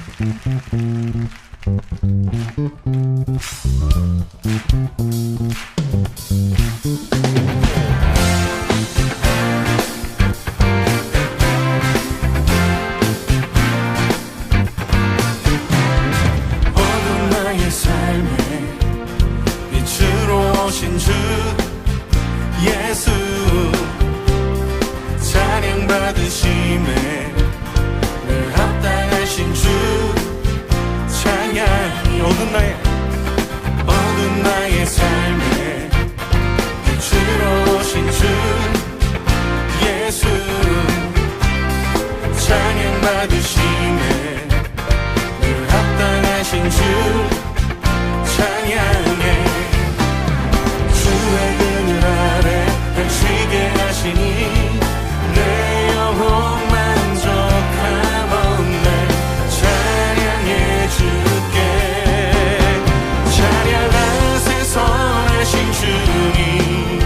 어두운 나의 삶에 빛으로 오신 주 예수, 찬양 받으심에 늘 합당하신 주 찬양. 어두운 나의 삶에 빛으로 오신 주 예수, 찬양 받으심에 늘 합당하신 주 찬양해. 주의 그늘 아래 날 쉬게 하시니 내 영혼 만족하건대 찬양해 주께. 찬양하세 선하신 주님,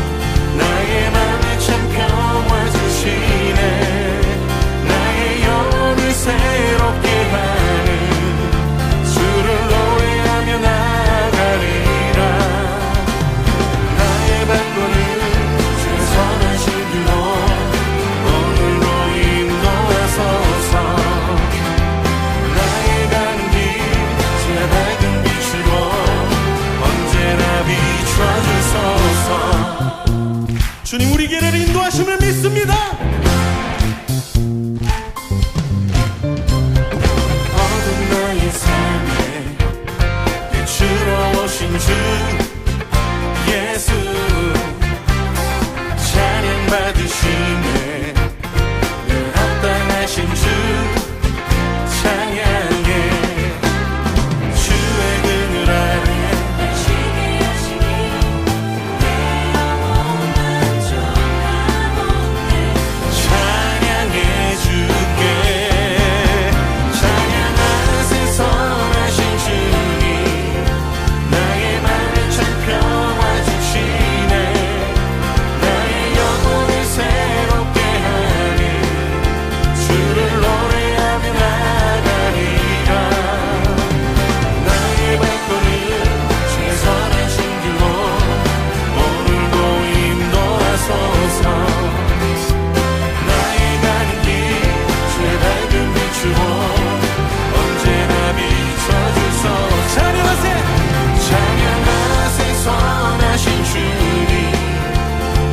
나의 맘에 참 평화 주시네. 나의 영혼을 새롭게 하는 주를 노래하며 나가리라. 나의 발걸음 주의 선하신 길로 오늘도 인도하소서. 나의 가는 길 주의 밝은 빛으로 언제나 비춰주소서. 주님, 우리 길을 인도하심을 믿습니다. 어두운 나의 삶에 빛으로 오신 주 예수, 찬양 받으심에 늘 합당하신 주 찬양해. 주의 그늘 아래 날 쉬게 하시니 내 영혼 만족하건대 찬양해 주께. 찬양하세 선하신 주님, 나의 맘에 참 평화 주시네. 나의 영혼을 새롭게 하는 주를 노래하며 나가리라. 나의 발걸음 주의 선하신 길로 오늘도 인도하소서. 나의 가는 길 주의 밝은 빛으로 언제나 비춰주소서. 찬양하세 선하신 주님,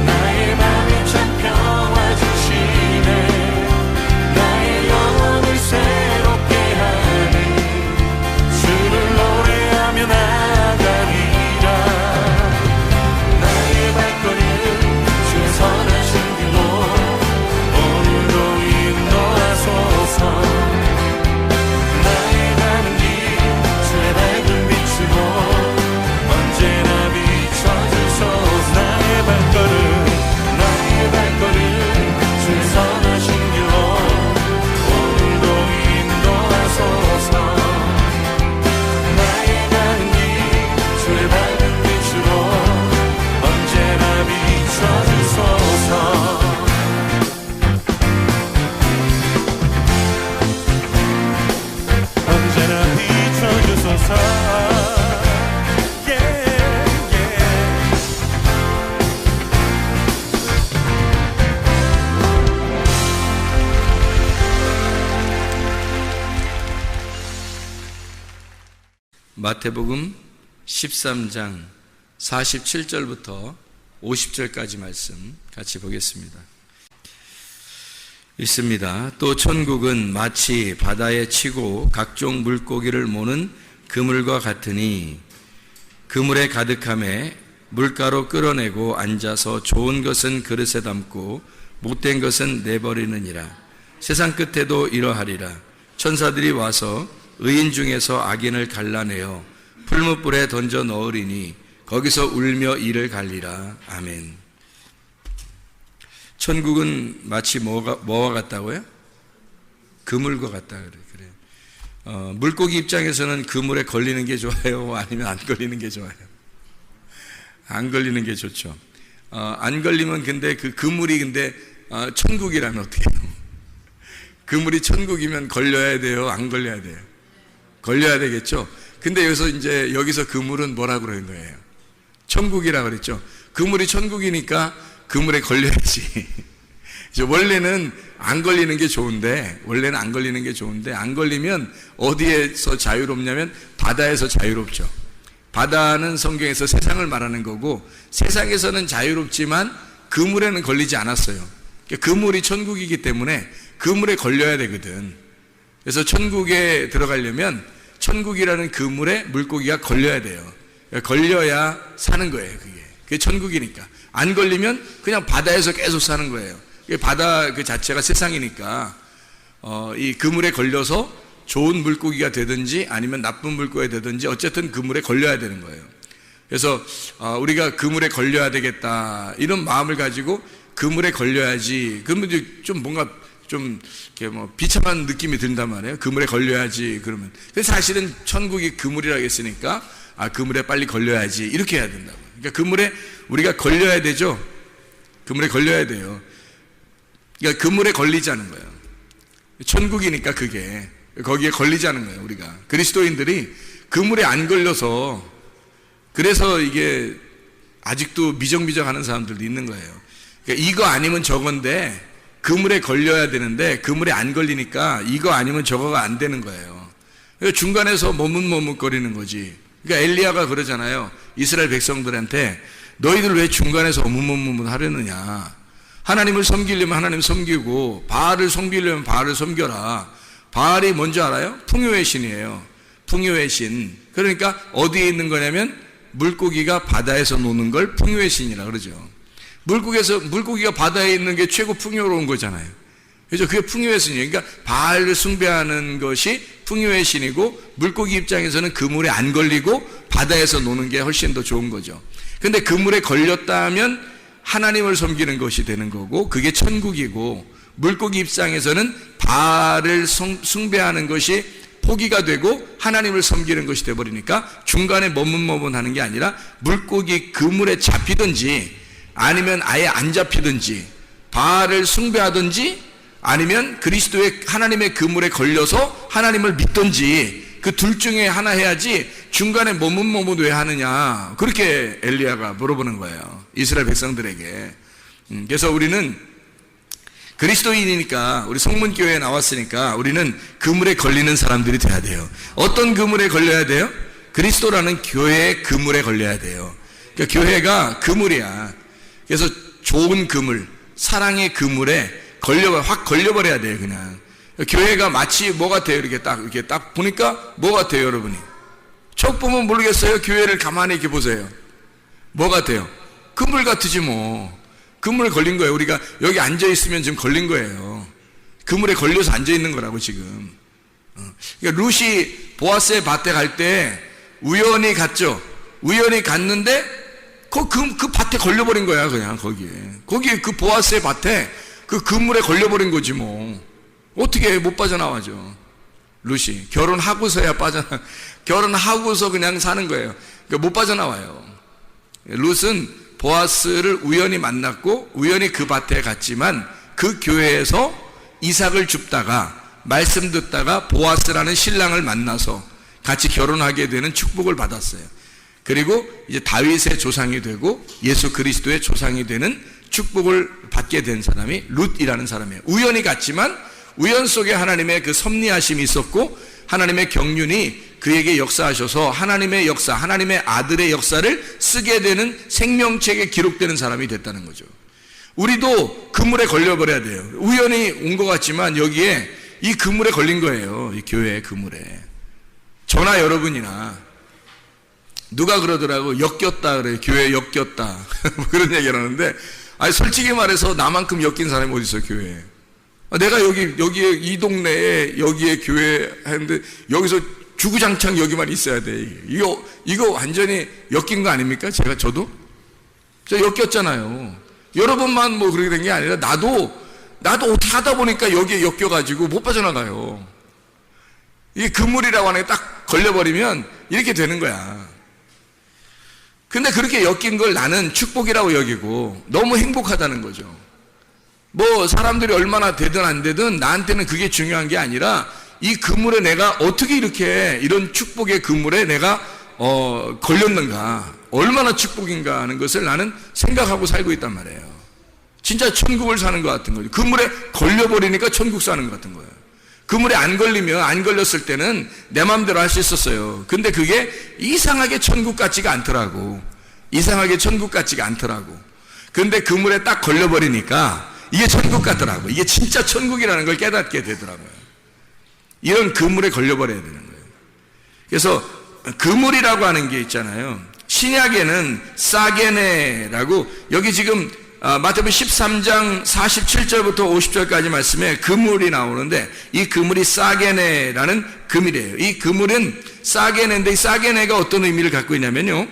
나의 맘에 참 평화 주시네. 나의 영혼을 새롭게 하는 주를 노래하며 나가리라. 나의 발걸음 주의 선하신 길로 오늘도 인도하소서. 나의 가는 길 주의 밝은 빛으로 언제나 비춰주소서. 나의 발걸음 주의 선하신 길로 오늘도 인도하소서. 나의 가는 길 주의 밝은 빛으로 언제나 비춰주소서. 언제나 비춰주소서. 마태복음 13장 47절부터 50절까지 말씀 같이 보겠습니다. 있습니다. 또 천국은 마치 바다에 치고 각종 물고기를 모는 그물과 같으니 그물에 가득함에 물가로 끌어내고 앉아서 좋은 것은 그릇에 담고 못된 것은 내버리느니라. 세상 끝에도 이러하리라. 천사들이 와서 의인 중에서 악인을 갈라내어 풀무불에 던져 넣으리니 거기서 울며 이를 갈리라. 아멘. 천국은 마치 뭐와 같다고요? 그물과 같다 그래. 물고기 입장에서는 그물에 걸리는 게 좋아요? 아니면 안 걸리는 게 좋아요? 안 걸리는 게 좋죠. 안 걸리면 근데 그 그물이 근데 천국이라면 어떻게 해요? 그물이 천국이면 걸려야 돼요? 안 걸려야 돼요? 걸려야 되겠죠. 근데 여기서 그물은 뭐라고 그러는 거예요? 천국이라고 그랬죠. 그물이 천국이니까 그물에 걸려야지. 원래는 안 걸리는 게 좋은데, 안 걸리면 어디에서 자유롭냐면 바다에서 자유롭죠. 바다는 성경에서 세상을 말하는 거고, 세상에서는 자유롭지만 그물에는 걸리지 않았어요. 그물이 천국이기 때문에 그물에 걸려야 되거든. 그래서 천국에 들어가려면 천국이라는 그물에 물고기가 걸려야 돼요. 걸려야 사는 거예요. 그게 천국이니까. 안 걸리면 그냥 바다에서 계속 사는 거예요. 바다 그 자체가 세상이니까 이 그물에 걸려서 좋은 물고기가 되든지 아니면 나쁜 물고기가 되든지 어쨌든 그물에 걸려야 되는 거예요. 그래서 우리가 그물에 걸려야 되겠다 이런 마음을 가지고 그물에 걸려야지. 그러면 좀 뭔가 좀 이렇게 뭐 비참한 느낌이 든단 말이에요. 그물에 걸려야지 그러면. 근데 사실은 천국이 그물이라고 했으니까 그물에 빨리 걸려야지 이렇게 해야 된다고. 그러니까 그물에 우리가 걸려야 되죠. 그물에 걸려야 돼요. 그러니까 그물에 걸리자는 거예요. 천국이니까 그게 거기에 걸리자는 거예요. 우리가 그리스도인들이 그물에 안 걸려서 그래서 이게 아직도 미정미정하는 사람들도 있는 거예요. 그러니까 이거 아니면 저건데 그물에 걸려야 되는데 그물에 안 걸리니까 이거 아니면 저거가 안 되는 거예요. 그러니까 중간에서 머뭇머뭇거리는 거지. 그러니까 엘리야가 그러잖아요. 이스라엘 백성들한테 너희들 왜 중간에서 머뭇머뭇 하려느냐. 하나님을 섬기려면 하나님 섬기고 바알을 섬기려면 바알을 섬겨라. 바알이 뭔지 알아요? 풍요의 신이에요. 풍요의 신. 그러니까 어디에 있는 거냐면 물고기가 바다에서 노는 걸 풍요의 신이라 그러죠. 물고기가 바다에 있는 게 최고 풍요로운 거잖아요. 그래서 그게 풍요의 신이에요. 그러니까 바알을 숭배하는 것이 풍요의 신이고 물고기 입장에서는 그물에 안 걸리고 바다에서 노는 게 훨씬 더 좋은 거죠. 근데 그물에 걸렸다면 하나님을 섬기는 것이 되는 거고 그게 천국이고, 물고기 입장에서는 바알을 숭배하는 것이 포기가 되고 하나님을 섬기는 것이 되어버리니까 중간에 머뭇머뭇하는 게 아니라 물고기 그물에 잡히든지 아니면 아예 안 잡히든지 바알을 숭배하든지 아니면 그리스도의 하나님의 그물에 걸려서 하나님을 믿든지 그 둘 중에 하나 해야지 중간에 머뭇머뭇 왜 하느냐, 그렇게 엘리야가 물어보는 거예요. 이스라엘 백성들에게. 그래서 우리는 그리스도인이니까, 우리 성문교회에 나왔으니까 우리는 그물에 걸리는 사람들이 돼야 돼요. 어떤 그물에 걸려야 돼요? 그리스도라는 교회의 그물에 걸려야 돼요. 그러니까 교회가 그물이야. 그래서 좋은 그물, 사랑의 그물에 확 걸려버려야 돼요. 그냥 교회가 마치 뭐 같아요? 이렇게 딱 보니까 뭐 같아요, 여러분이? 척 보면 모르겠어요. 교회를 가만히 이렇게 보세요. 뭐 같아요? 그물 같으지 뭐. 그물에 걸린 거예요. 우리가 여기 앉아 있으면 지금 걸린 거예요. 그물에 걸려서 앉아 있는 거라고 지금. 그러니까 룻이 보아스의 밭에 갈 때 우연히 갔죠. 우연히 갔는데 그 밭에 걸려버린 거야. 그냥 거기에 그 보아스의 밭에 그 그물에 걸려버린 거지 뭐. 어떻게 못 빠져나와죠. 룻이 결혼하고서야 결혼하고서 그냥 사는 거예요. 그러니까 못 빠져나와요. 룻은 보아스를 우연히 만났고 우연히 그 밭에 갔지만 그 교회에서 이삭을 줍다가 말씀 듣다가 보아스라는 신랑을 만나서 같이 결혼하게 되는 축복을 받았어요. 그리고 이제 다윗의 조상이 되고 예수 그리스도의 조상이 되는 축복을 받게 된 사람이 룻이라는 사람이에요. 우연히 갔지만 우연 속에 하나님의 그 섭리하심이 있었고 하나님의 경륜이 그에게 역사하셔서 하나님의 역사, 하나님의 아들의 역사를 쓰게 되는 생명책에 기록되는 사람이 됐다는 거죠. 우리도 그물에 걸려버려야 돼요. 우연히 온 것 같지만 여기에 이 그물에 걸린 거예요. 이 교회의 그물에. 저나 여러분이나. 누가 그러더라고, 엮였다 그래요. 교회에 엮였다. 그런 얘기를 하는데, 솔직히 말해서 나만큼 엮인 사람이 어디 있어요, 교회에. 내가 여기에 이 동네에 여기에 교회 하는데 여기서 주구장창 여기만 있어야 돼. 이거 완전히 엮인 거 아닙니까? 저도 엮였잖아요. 여러분만 뭐 그렇게 된 게 아니라 나도 어떻게 하다 보니까 여기에 엮여가지고 못 빠져나가요. 이게 그물이라고 하는 게 딱 걸려버리면 이렇게 되는 거야. 근데 그렇게 엮인 걸 나는 축복이라고 여기고 너무 행복하다는 거죠. 뭐 사람들이 얼마나 되든 안 되든 나한테는 그게 중요한 게 아니라 이 그물에 내가 어떻게 이렇게 이런 축복의 그물에 내가 걸렸는가, 얼마나 축복인가 하는 것을 나는 생각하고 살고 있단 말이에요. 진짜 천국을 사는 것 같은 거죠. 그물에 걸려버리니까 천국 사는 것 같은 거예요. 그물에 안 걸리면, 안 걸렸을 때는 내 마음대로 할 수 있었어요. 근데 그게 이상하게 천국 같지가 않더라고. 이상하게 천국 같지가 않더라고. 근데 그물에 딱 걸려버리니까 이게 천국 같더라고. 이게 진짜 천국이라는 걸 깨닫게 되더라고요. 이런 그물에 걸려버려야 되는 거예요. 그래서 그물이라고 하는 게 있잖아요. 신약에는 사게네라고, 여기 지금 마태복음 13장 47절부터 50절까지 말씀에 그물이 나오는데, 이 그물이 사게네라는 그물이에요. 이 그물은 사게네인데, 이 사게네가 어떤 의미를 갖고 있냐면요,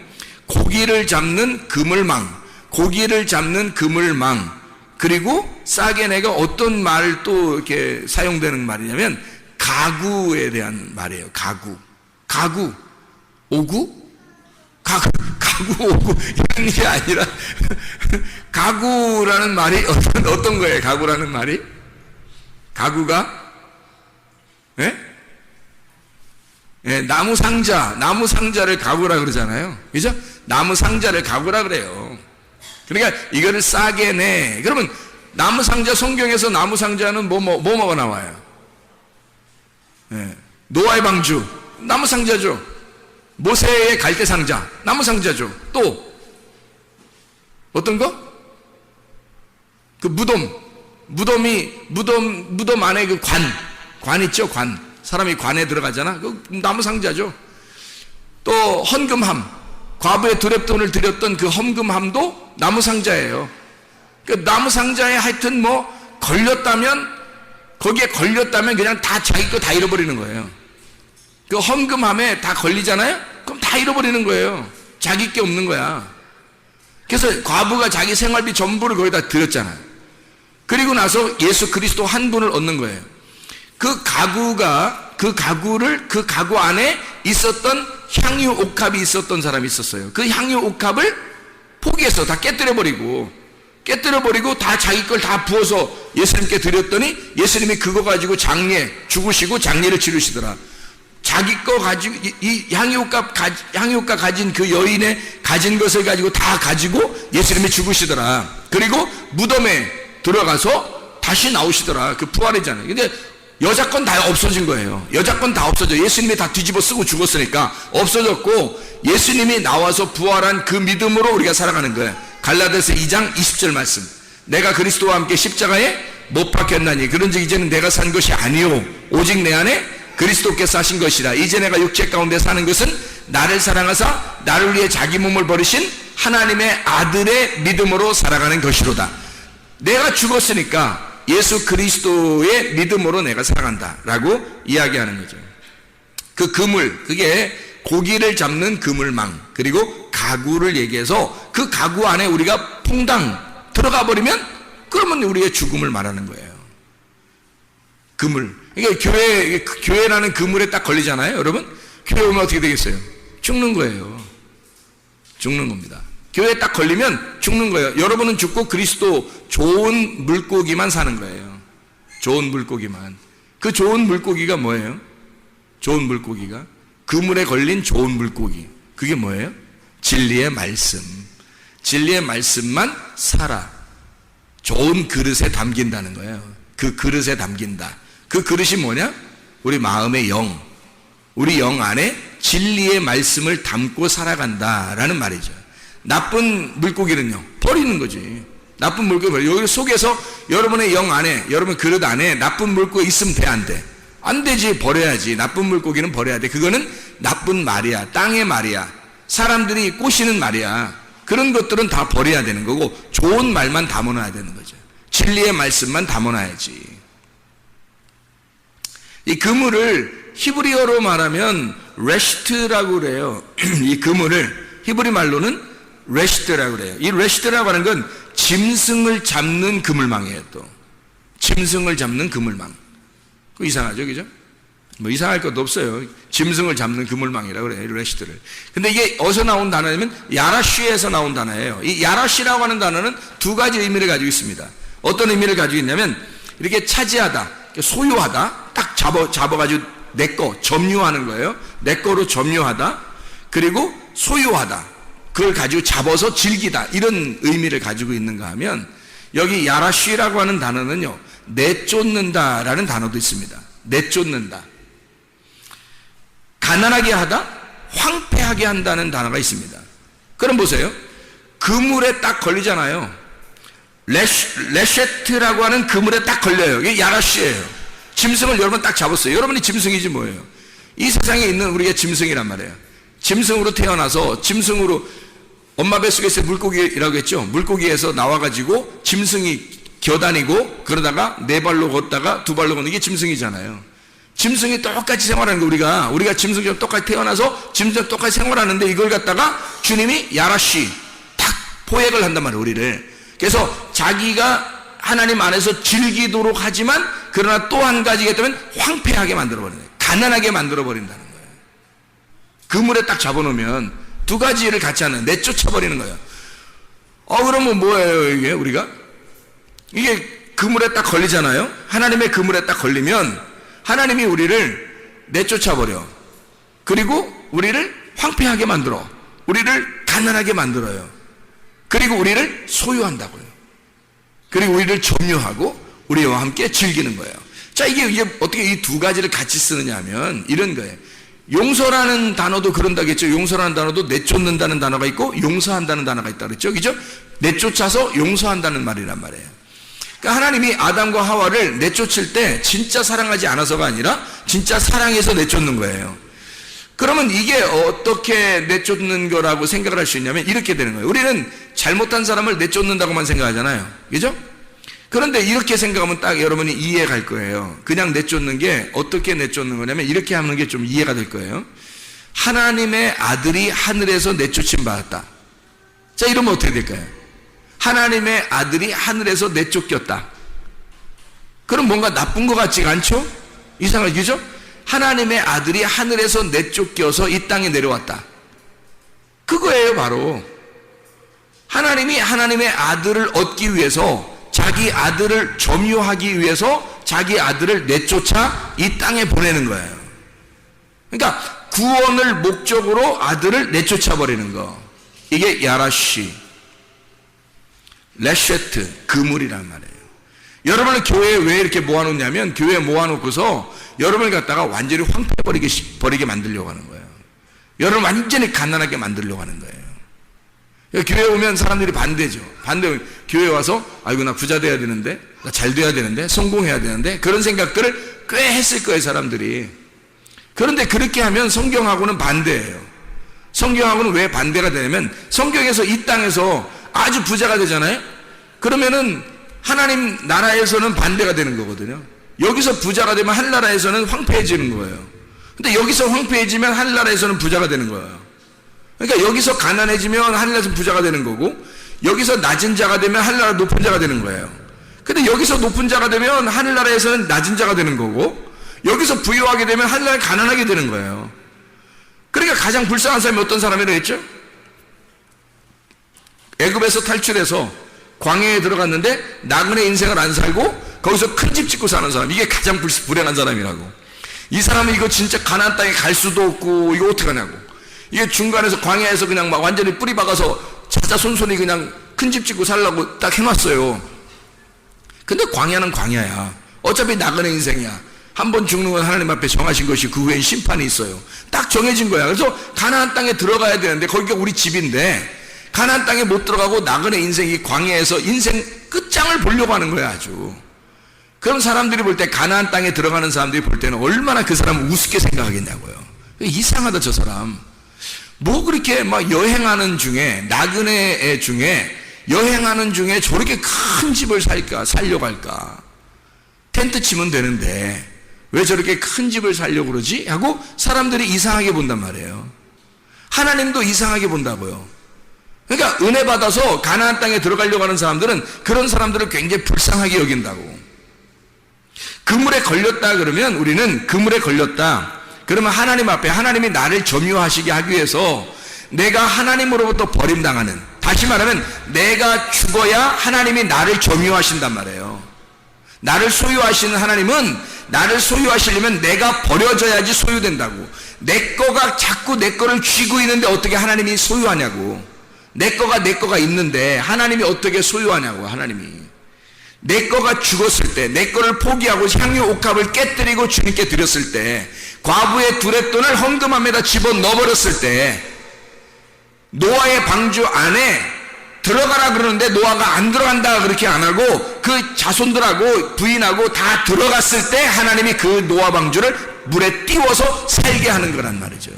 고기를 잡는 그물망, 고기를 잡는 그물망. 그리고 사게네가 어떤 말 또 이렇게 사용되는 말이냐면 가구에 대한 말이에요. 가구 오구? 가구 오구 이런 게 아니라 가구라는 말이 어떤 거예요? 가구라는 말이? 가구가? 예? 예, 나무 상자를 가구라 그러잖아요. 그죠? 나무 상자를 가구라 그래요. 그러니까 이거를 싸게 내. 그러면 나무 상자, 성경에서 나무 상자는 뭐가 나와요? 예, 노아의 방주, 나무 상자죠. 모세의 갈대 상자, 나무 상자죠. 또 어떤 거? 그 무덤 안에 그 관 있죠, 관. 사람이 관에 들어가잖아. 그 나무 상자죠. 또 헌금함, 과부의 두렙돈을 드렸던 그 헌금함도 나무 상자예요. 그 나무 상자에 하여튼 거기에 걸렸다면 그냥 다 자기 거 다 잃어버리는 거예요. 그 헌금함에 다 걸리잖아요? 그럼 다 잃어버리는 거예요. 자기 게 없는 거야. 그래서 과부가 자기 생활비 전부를 거기다 드렸잖아요. 그리고 나서 예수 그리스도 한 분을 얻는 거예요. 그 가구 안에 있었던 향유 옥합이 있었던 사람이 있었어요. 그 향유 옥합을 포기해서 다 깨뜨려버리고 다 자기 걸 다 부어서 예수님께 드렸더니 예수님이 그거 가지고 죽으시고 장례를 치르시더라. 자기 거 가지고, 이 향유옥합 가진 그 여인의 가진 것을 가지고 다 가지고 예수님이 죽으시더라. 그리고 무덤에 들어가서 다시 나오시더라. 그 부활이잖아요. 근데 여자 건 다 없어진 거예요. 여자 건 다 없어져. 예수님이 다 뒤집어 쓰고 죽었으니까 없어졌고, 예수님이 나와서 부활한 그 믿음으로 우리가 살아가는 거예요. 갈라디아서 2장 20절 말씀. 내가 그리스도와 함께 십자가에 못 박혔나니 그런즉 이제는 내가 산 것이 아니요 오직 내 안에 그리스도께서 사신 것이라. 이제 내가 육체 가운데 사는 것은 나를 사랑하사 나를 위해 자기 몸을 버리신 하나님의 아들의 믿음으로 살아가는 것이로다. 내가 죽었으니까 예수 그리스도의 믿음으로 내가 살아간다 라고 이야기하는 거죠. 그 그물, 그게 고기를 잡는 그물망, 그리고 가구를 얘기해서 그 가구 안에 우리가 퐁당 들어가 버리면 그러면 우리의 죽음을 말하는 거예요. 그물. 그러니까 교회라는 그물에 딱 걸리잖아요. 여러분, 교회 오면 어떻게 되겠어요? 죽는 거예요. 죽는 겁니다. 교회에 딱 걸리면 죽는 거예요. 여러분은 죽고 그리스도 좋은 물고기만 사는 거예요. 좋은 물고기만. 그 좋은 물고기가 뭐예요? 좋은 물고기가 그물에 걸린 좋은 물고기. 그게 뭐예요? 진리의 말씀. 진리의 말씀만 살아. 좋은 그릇에 담긴다는 거예요. 그 그릇에 담긴다. 그 그릇이 뭐냐? 우리 마음의 영. 우리 영 안에 진리의 말씀을 담고 살아간다라는 말이죠. 나쁜 물고기는요, 버리는 거지. 나쁜 물고기, 여기 속에서 여러분의 영 안에, 여러분 그릇 안에 나쁜 물고기 있으면 돼, 안 돼? 안 되지. 버려야지. 나쁜 물고기는 버려야 돼. 그거는 나쁜 말이야. 땅의 말이야. 사람들이 꼬시는 말이야. 그런 것들은 다 버려야 되는 거고, 좋은 말만 담아놔야 되는 거죠. 진리의 말씀만 담아놔야지. 이 그물을 히브리어로 말하면 레시트라고 그래요. 이 그물을 히브리 말로는 레시트라고 그래요. 이 레시트라고 하는 건 짐승을 잡는 그물망이에요. 또 짐승을 잡는 그물망. 그 이상하죠, 그죠? 뭐 이상할 것도 없어요. 짐승을 잡는 그물망이라고 그래요, 레시트를. 근데 이게 어디서 나온 단어냐면 야라쉬에서 나온 단어예요. 이 야라쉬라고 하는 단어는 두 가지 의미를 가지고 있습니다. 어떤 의미를 가지고 있냐면 이렇게 차지하다, 소유하다. 딱 잡아가지고 내 거, 점유하는 거예요. 내 거로 점유하다. 그리고 소유하다. 그걸 가지고 잡아서 즐기다. 이런 의미를 가지고 있는가 하면, 여기 야라쉬라고 하는 단어는요, 내쫓는다라는 단어도 있습니다. 내쫓는다. 가난하게 하다, 황폐하게 한다는 단어가 있습니다. 그럼 보세요. 그물에 딱 걸리잖아요. 레셰트라고 하는 그물에 딱 걸려요. 이게 야라쉬예요. 짐승을 여러분 딱 잡았어요. 여러분이 짐승이지 뭐예요. 이 세상에 있는 우리가 짐승이란 말이에요. 짐승으로 태어나서 짐승으로 엄마 뱃속에서 물고기라고 했죠. 물고기에서 나와가지고 짐승이 겨다니고 그러다가 네 발로 걷다가 두 발로 걷는 게 짐승이잖아요. 짐승이 똑같이 생활하는 거. 우리가 짐승처럼 똑같이 태어나서 짐승처럼 똑같이 생활하는데, 이걸 갖다가 주님이 야라쉬 딱 포획을 한단 말이에요, 우리를. 그래서 자기가 하나님 안에서 즐기도록 하지만, 그러나 또 한 가지가 있다면 황폐하게 만들어버리는 거예요. 가난하게 만들어버린다는 거예요. 그물에 딱 잡아놓으면 두 가지를 같이 하는, 내쫓아버리는 거예요. 그러면 뭐예요, 이게 우리가? 이게 그물에 딱 걸리잖아요. 하나님의 그물에 딱 걸리면 하나님이 우리를 내쫓아버려. 그리고 우리를 황폐하게 만들어. 우리를 가난하게 만들어요. 그리고 우리를 소유한다고요. 그리고 우리를 점유하고 우리와 함께 즐기는 거예요. 자, 이게 어떻게 이 두 가지를 같이 쓰느냐 하면 이런 거예요. 용서라는 단어도 그런다겠죠. 용서라는 단어도 내쫓는다는 단어가 있고 용서한다는 단어가 있다 그랬죠. 그죠? 내쫓아서 용서한다는 말이란 말이에요. 그러니까 하나님이 아담과 하와를 내쫓을 때 진짜 사랑하지 않아서가 아니라 진짜 사랑해서 내쫓는 거예요. 그러면 이게 어떻게 내쫓는 거라고 생각을 할 수 있냐면 이렇게 되는 거예요. 우리는 잘못한 사람을 내쫓는다고만 생각하잖아요. 그죠? 그런데 이렇게 생각하면 딱 여러분이 이해 갈 거예요. 그냥 내쫓는 게 어떻게 내쫓는 거냐면 이렇게 하는 게 좀 이해가 될 거예요. 하나님의 아들이 하늘에서 내쫓임 받았다. 자, 이러면 어떻게 될까요? 하나님의 아들이 하늘에서 내쫓겼다. 그럼 뭔가 나쁜 것 같지가 않죠? 이상하게, 그죠? 하나님의 아들이 하늘에서 내쫓겨서 이 땅에 내려왔다. 그거예요, 바로. 하나님이 하나님의 아들을 얻기 위해서, 자기 아들을 점유하기 위해서 자기 아들을 내쫓아 이 땅에 보내는 거예요. 그러니까 구원을 목적으로 아들을 내쫓아 버리는 거. 이게 야라쉬, 레셰트, 그물이란 말이에요. 여러분을 교회에 왜 이렇게 모아놓냐면, 교회에 모아놓고서 여러분을 갖다가 완전히 황폐버리게 만들려고 하는 거예요. 여러분 완전히 가난하게 만들려고 하는 거예요. 교회 오면 사람들이 반대죠. 교회 와서 아이고 나 부자 돼야 되는데, 나 잘 돼야 되는데, 성공해야 되는데, 그런 생각들을 꽤 했을 거예요, 사람들이. 그런데 그렇게 하면 성경하고는 반대예요. 성경하고는 왜 반대가 되냐면, 성경에서 이 땅에서 아주 부자가 되잖아요. 그러면은 하나님 나라에서는 반대가 되는 거거든요. 여기서 부자가 되면 하늘나라에서는 황폐해지는 거예요. 근데 여기서 황폐해지면 하늘나라에서는 부자가 되는 거예요. 그러니까 여기서 가난해지면 하늘나라에서 부자가 되는 거고, 여기서 낮은 자가 되면 하늘나라 높은 자가 되는 거예요. 근데 여기서 높은 자가 되면 하늘나라에서는 낮은 자가 되는 거고, 여기서 부유하게 되면 하늘나라에 가난하게 되는 거예요. 그러니까 가장 불쌍한 사람이 어떤 사람이라고 했죠? 애굽에서 탈출해서 광야에 들어갔는데 나그네 인생을 안 살고 거기서 큰 집 짓고 사는 사람, 이게 가장 불행한 사람이라고. 이 사람은 이거 진짜 가나안 땅에 갈 수도 없고 이거 어떡하냐고. 이게 중간에서 광야에서 그냥 막 완전히 뿌리 박아서 자자손손이 그냥 큰 집 짓고 살라고 딱 해놨어요. 근데 광야는 광야야. 어차피 나그네 인생이야. 한 번 죽는 건 하나님 앞에 정하신 것이 그 후엔 심판이 있어요. 딱 정해진 거야. 그래서 가나안 땅에 들어가야 되는데 거기가 우리 집인데 가나안 땅에 못 들어가고 나그네 인생이 광야에서 인생 끝장을 보려고 하는 거야, 아주. 그럼 사람들이 볼 때, 가나안 땅에 들어가는 사람들이 볼 때는 얼마나 그 사람을 우습게 생각하겠냐고요. 이상하다, 저 사람. 뭐 그렇게 막 여행하는 중에, 나그네 중에 여행하는 중에 저렇게 큰 집을 살려고 할까? 텐트 치면 되는데 왜 저렇게 큰 집을 살려고 그러지? 하고 사람들이 이상하게 본단 말이에요. 하나님도 이상하게 본다고요. 그러니까 은혜 받아서 가나안 땅에 들어가려고 하는 사람들은 그런 사람들을 굉장히 불쌍하게 여긴다고. 그물에 걸렸다 그러면, 우리는 그물에 걸렸다 그러면 하나님 앞에, 하나님이 나를 점유하시게 하기 위해서 내가 하나님으로부터 버림당하는, 다시 말하면 내가 죽어야 하나님이 나를 점유하신단 말이에요. 나를 소유하시는 하나님은 나를 소유하시려면 내가 버려져야지 소유된다고. 내 거가 자꾸 내 거를 쥐고 있는데 어떻게 하나님이 소유하냐고. 내 거가 있는데 하나님이 어떻게 소유하냐고. 하나님이 내 거가 죽었을 때, 내 거를 포기하고 향유 옥합을 깨뜨리고 주님께 드렸을 때, 과부의 두랫돈을 헌금함에다 집어넣어버렸을 때, 노아의 방주 안에 들어가라 그러는데 노아가 안 들어간다 그렇게 안 하고 그 자손들하고 부인하고 다 들어갔을 때 하나님이 그 노아 방주를 물에 띄워서 살게 하는 거란 말이죠.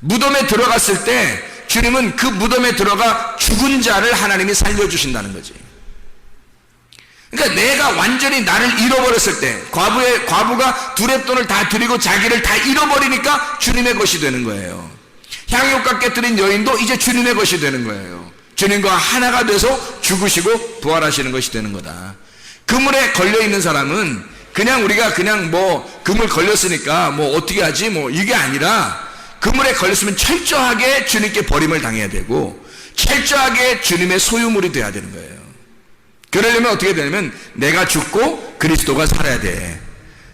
무덤에 들어갔을 때 주님은 그 무덤에 들어가 죽은 자를 하나님이 살려주신다는 거지. 그러니까 내가 완전히 나를 잃어버렸을 때, 과부가 두랫돈을 다 드리고 자기를 다 잃어버리니까 주님의 것이 되는 거예요. 향유옥합 깨뜨린 여인도 이제 주님의 것이 되는 거예요. 주님과 하나가 돼서 죽으시고 부활하시는 것이 되는 거다. 그물에 걸려있는 사람은 그냥 우리가 그냥 뭐 그물 걸렸으니까 뭐 어떻게 하지 뭐 이게 아니라, 그물에 걸렸으면 철저하게 주님께 버림을 당해야 되고 철저하게 주님의 소유물이 돼야 되는 거예요. 그러려면 어떻게 되냐면 내가 죽고 그리스도가 살아야 돼.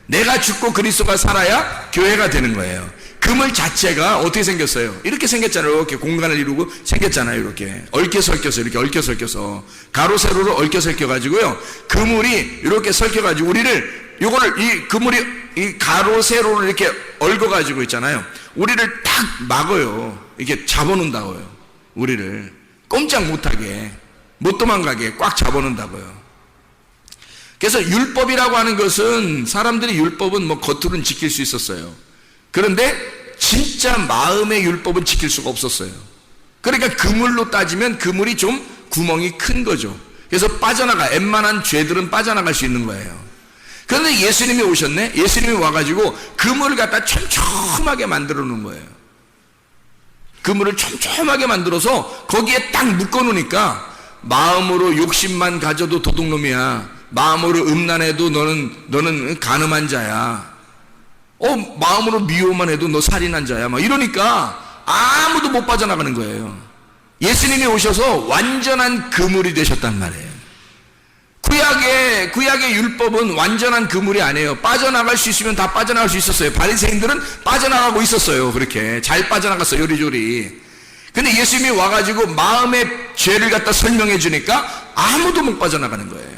내가 죽고 그리스도가 살아야 교회가 되는 거예요. 그물 자체가 어떻게 생겼어요? 이렇게 생겼잖아요. 이렇게 공간을 이루고 생겼잖아요. 이렇게 얽혀서 이렇게 얽혀서 가로 세로로 얽혀서 가지고요. 그물이 이렇게 설켜 가지고 우리를 요거를 이 그물이 이 가로 세로를 이렇게 얽어 가지고 있잖아요. 우리를 딱 막어요. 이렇게 잡아놓는다고요. 우리를 꼼짝 못하게, 못 도망가게 꽉 잡아놓는다고요. 그래서 율법이라고 하는 것은 사람들이 율법은 뭐 겉으로는 지킬 수 있었어요. 그런데 진짜 마음의 율법은 지킬 수가 없었어요. 그러니까 그물로 따지면 그물이 좀 구멍이 큰 거죠. 그래서 웬만한 죄들은 빠져나갈 수 있는 거예요. 그런데 예수님이 오셨네? 예수님이 와가지고 그물을 갖다 촘촘하게 만들어 놓은 거예요. 그물을 촘촘하게 만들어서 거기에 딱 묶어 놓으니까 마음으로 욕심만 가져도 도둑놈이야. 마음으로 음란해도 너는 간음한 자야. 마음으로 미워만 해도 너 살인한 자야. 막 이러니까 아무도 못 빠져나가는 거예요. 예수님이 오셔서 완전한 그물이 되셨단 말이에요. 구약의 율법은 완전한 그물이 아니에요. 빠져나갈 수 있으면 다 빠져나갈 수 있었어요. 바리새인들은 빠져나가고 있었어요. 그렇게 잘 빠져나갔어요. 요리조리. 근데 예수님이 와가지고 마음의 죄를 갖다 설명해 주니까 아무도 못 빠져나가는 거예요.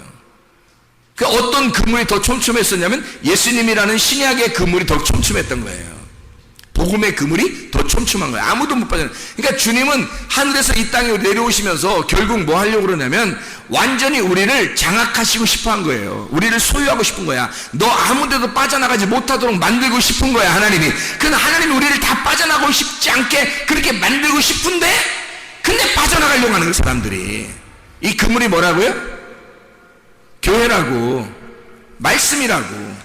그 어떤 그물이 더 촘촘했었냐면 예수님이라는 신약의 그물이 더 촘촘했던 거예요. 복음의 그물이 더 촘촘한 거예요. 아무도 못 빠져나가요. 그러니까 주님은 하늘에서 이 땅에 내려오시면서 결국 뭐 하려고 그러냐면 완전히 우리를 장악하시고 싶어 한 거예요. 우리를 소유하고 싶은 거야. 너 아무 데도 빠져나가지 못하도록 만들고 싶은 거야, 하나님이. 그런데 하나님이 우리를 다 빠져나가고 싶지 않게 그렇게 만들고 싶은데, 근데 빠져나가려고 하는 거예요, 사람들이. 이 그물이 뭐라고요? 교회라고, 말씀이라고.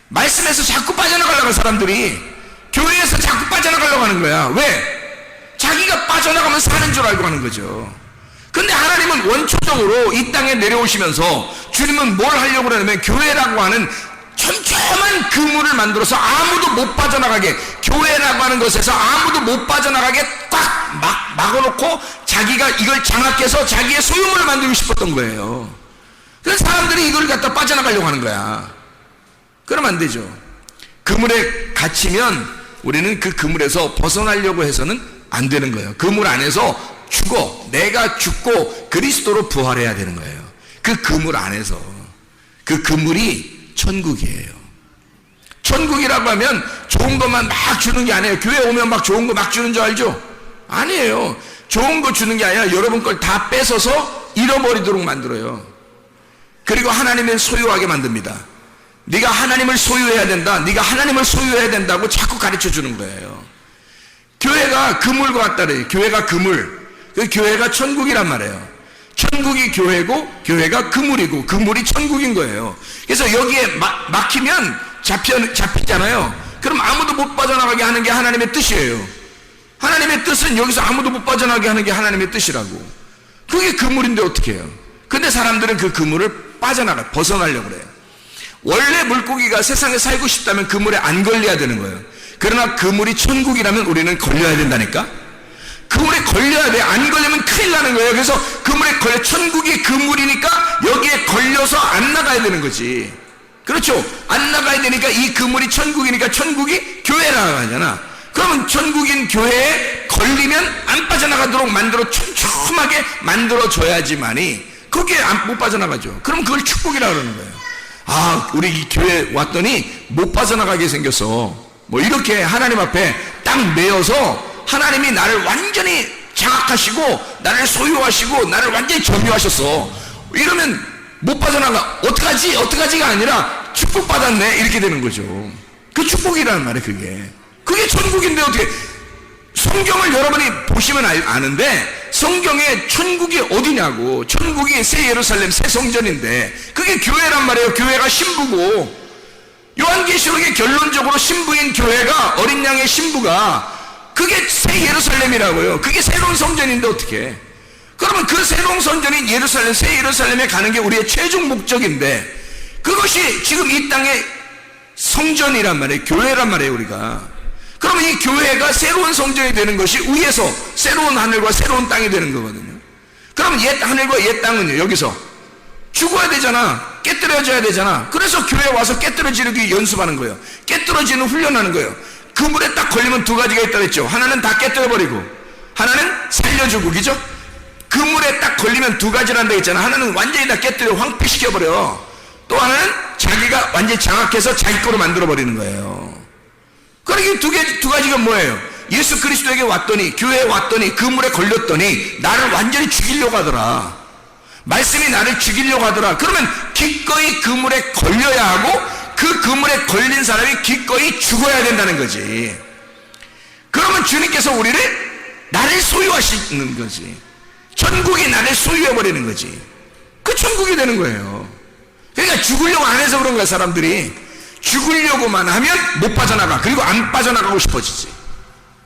말씀에서 자꾸 빠져나가려고 하는 사람들이 교회에서 자꾸 빠져나가려고 하는 거야. 왜? 자기가 빠져나가면 사는 줄 알고 하는 거죠. 근데 하나님은 원초적으로 이 땅에 내려오시면서 주님은 뭘 하려고 그러냐면 교회라고 하는 촘촘한 그물을 만들어서 아무도 못 빠져나가게, 교회라고 하는 것에서 아무도 못 빠져나가게 꽉 막아놓고 자기가 이걸 장악해서 자기의 소유물을 만들고 싶었던 거예요. 그래서 사람들이 이걸 갖다 빠져나가려고 하는 거야. 그러면 안 되죠. 그물에 갇히면 우리는 그 그물에서 벗어나려고 해서는 안 되는 거예요. 그물 안에서 죽어, 내가 죽고 그리스도로 부활해야 되는 거예요. 그 그물 안에서. 그 그물이 천국이에요. 천국이라고 하면 좋은 것만 막 주는 게 아니에요. 교회 오면 막 좋은 거 막 주는 줄 알죠? 아니에요. 좋은 거 주는 게 아니라 여러분 걸 다 뺏어서 잃어버리도록 만들어요. 그리고 하나님을 소유하게 만듭니다. 네가 하나님을 소유해야 된다, 네가 하나님을 소유해야 된다고 자꾸 가르쳐 주는 거예요. 교회가 그물과 같다래요. 교회가 그물. 그 교회가 천국이란 말이에요. 천국이 교회고 교회가 그물이고 그물이 천국인 거예요. 그래서 여기에 막히면 잡히잖아요. 그럼 아무도 못 빠져나가게 하는 게 하나님의 뜻이에요. 하나님의 뜻은 여기서 아무도 못 빠져나가게 하는 게 하나님의 뜻이라고. 그게 그물인데 어떻게 해요? 근데 사람들은 그 그물을 벗어나려고 그래요. 원래 물고기가 세상에 살고 싶다면 그물에 안 걸려야 되는 거예요. 그러나 그물이 천국이라면 우리는 걸려야 된다니까. 그 그물에 걸려야 돼. 안 걸리면 큰일 나는 거예요. 그래서 그물에 걸려, 천국이 그물이니까 여기에 걸려서 안 나가야 되는 거지. 그렇죠? 안 나가야 되니까 이 그물이 천국이니까 천국이 교회라고 하잖아. 그러면 천국인 교회에 걸리면 안 빠져나가도록 만들어 촘촘하게 만들어줘야지만이 거기에 못 빠져나가죠. 그럼 그걸 축복이라고 그러는 거예요. 아, 우리 이 교회 왔더니 못 빠져나가게 생겼어. 뭐 이렇게 하나님 앞에 딱 매여서 하나님이 나를 완전히 장악하시고 나를 소유하시고 나를 완전히 점유하셨어. 이러면 못 빠져나가. 어떡하지? 어떡하지가 아니라 축복받았네 이렇게 되는 거죠. 그 축복이라는 말이에요. 그게 천국인데 어떻게. 성경을 여러분이 보시면 아는데 성경에 천국이 어디냐고. 천국이 새 예루살렘 새 성전인데 그게 교회란 말이에요. 교회가 신부고 요한계시록의 결론적으로 신부인 교회가 어린 양의 신부가 그게 새 예루살렘이라고요. 그게 새로운 성전인데 어떻게. 그러면 그 새로운 성전인 예루살렘 새 예루살렘에 가는 게 우리의 최종 목적인데 그것이 지금 이 땅의 성전이란 말이에요. 교회란 말이에요. 우리가. 그러면 이 교회가 새로운 성전이 되는 것이 위에서 새로운 하늘과 새로운 땅이 되는 거거든요. 그럼 옛 하늘과 옛 땅은요, 여기서 죽어야 되잖아. 깨뜨려져야 되잖아. 그래서 교회에 와서 깨뜨려지기 연습하는 거예요. 깨뜨려지는 훈련하는 거예요. 그물에 딱 걸리면 두 가지가 있다 그랬죠. 하나는 다 깨뜨려버리고 하나는 살려주고. 그죠? 그물에 딱 걸리면 두 가지란다 했잖아. 하나는 완전히 다 깨뜨려 황폐시켜버려. 또 하나는 자기가 완전히 장악해서 자기 거로 만들어버리는 거예요. 그러니까 두 가지가 뭐예요? 예수 그리스도에게 왔더니, 교회에 왔더니, 그물에 걸렸더니 나를 완전히 죽이려고 하더라. 말씀이 나를 죽이려고 하더라. 그러면 기꺼이 그물에 걸려야 하고 그 그물에 걸린 사람이 기꺼이 죽어야 된다는 거지. 그러면 주님께서 나를 소유하시는 거지. 천국이 나를 소유해버리는 거지. 그 천국이 되는 거예요. 그러니까 죽으려고 안 해서 그런 거야. 사람들이 죽으려고만 하면 못 빠져나가. 그리고 안 빠져나가고 싶어지지.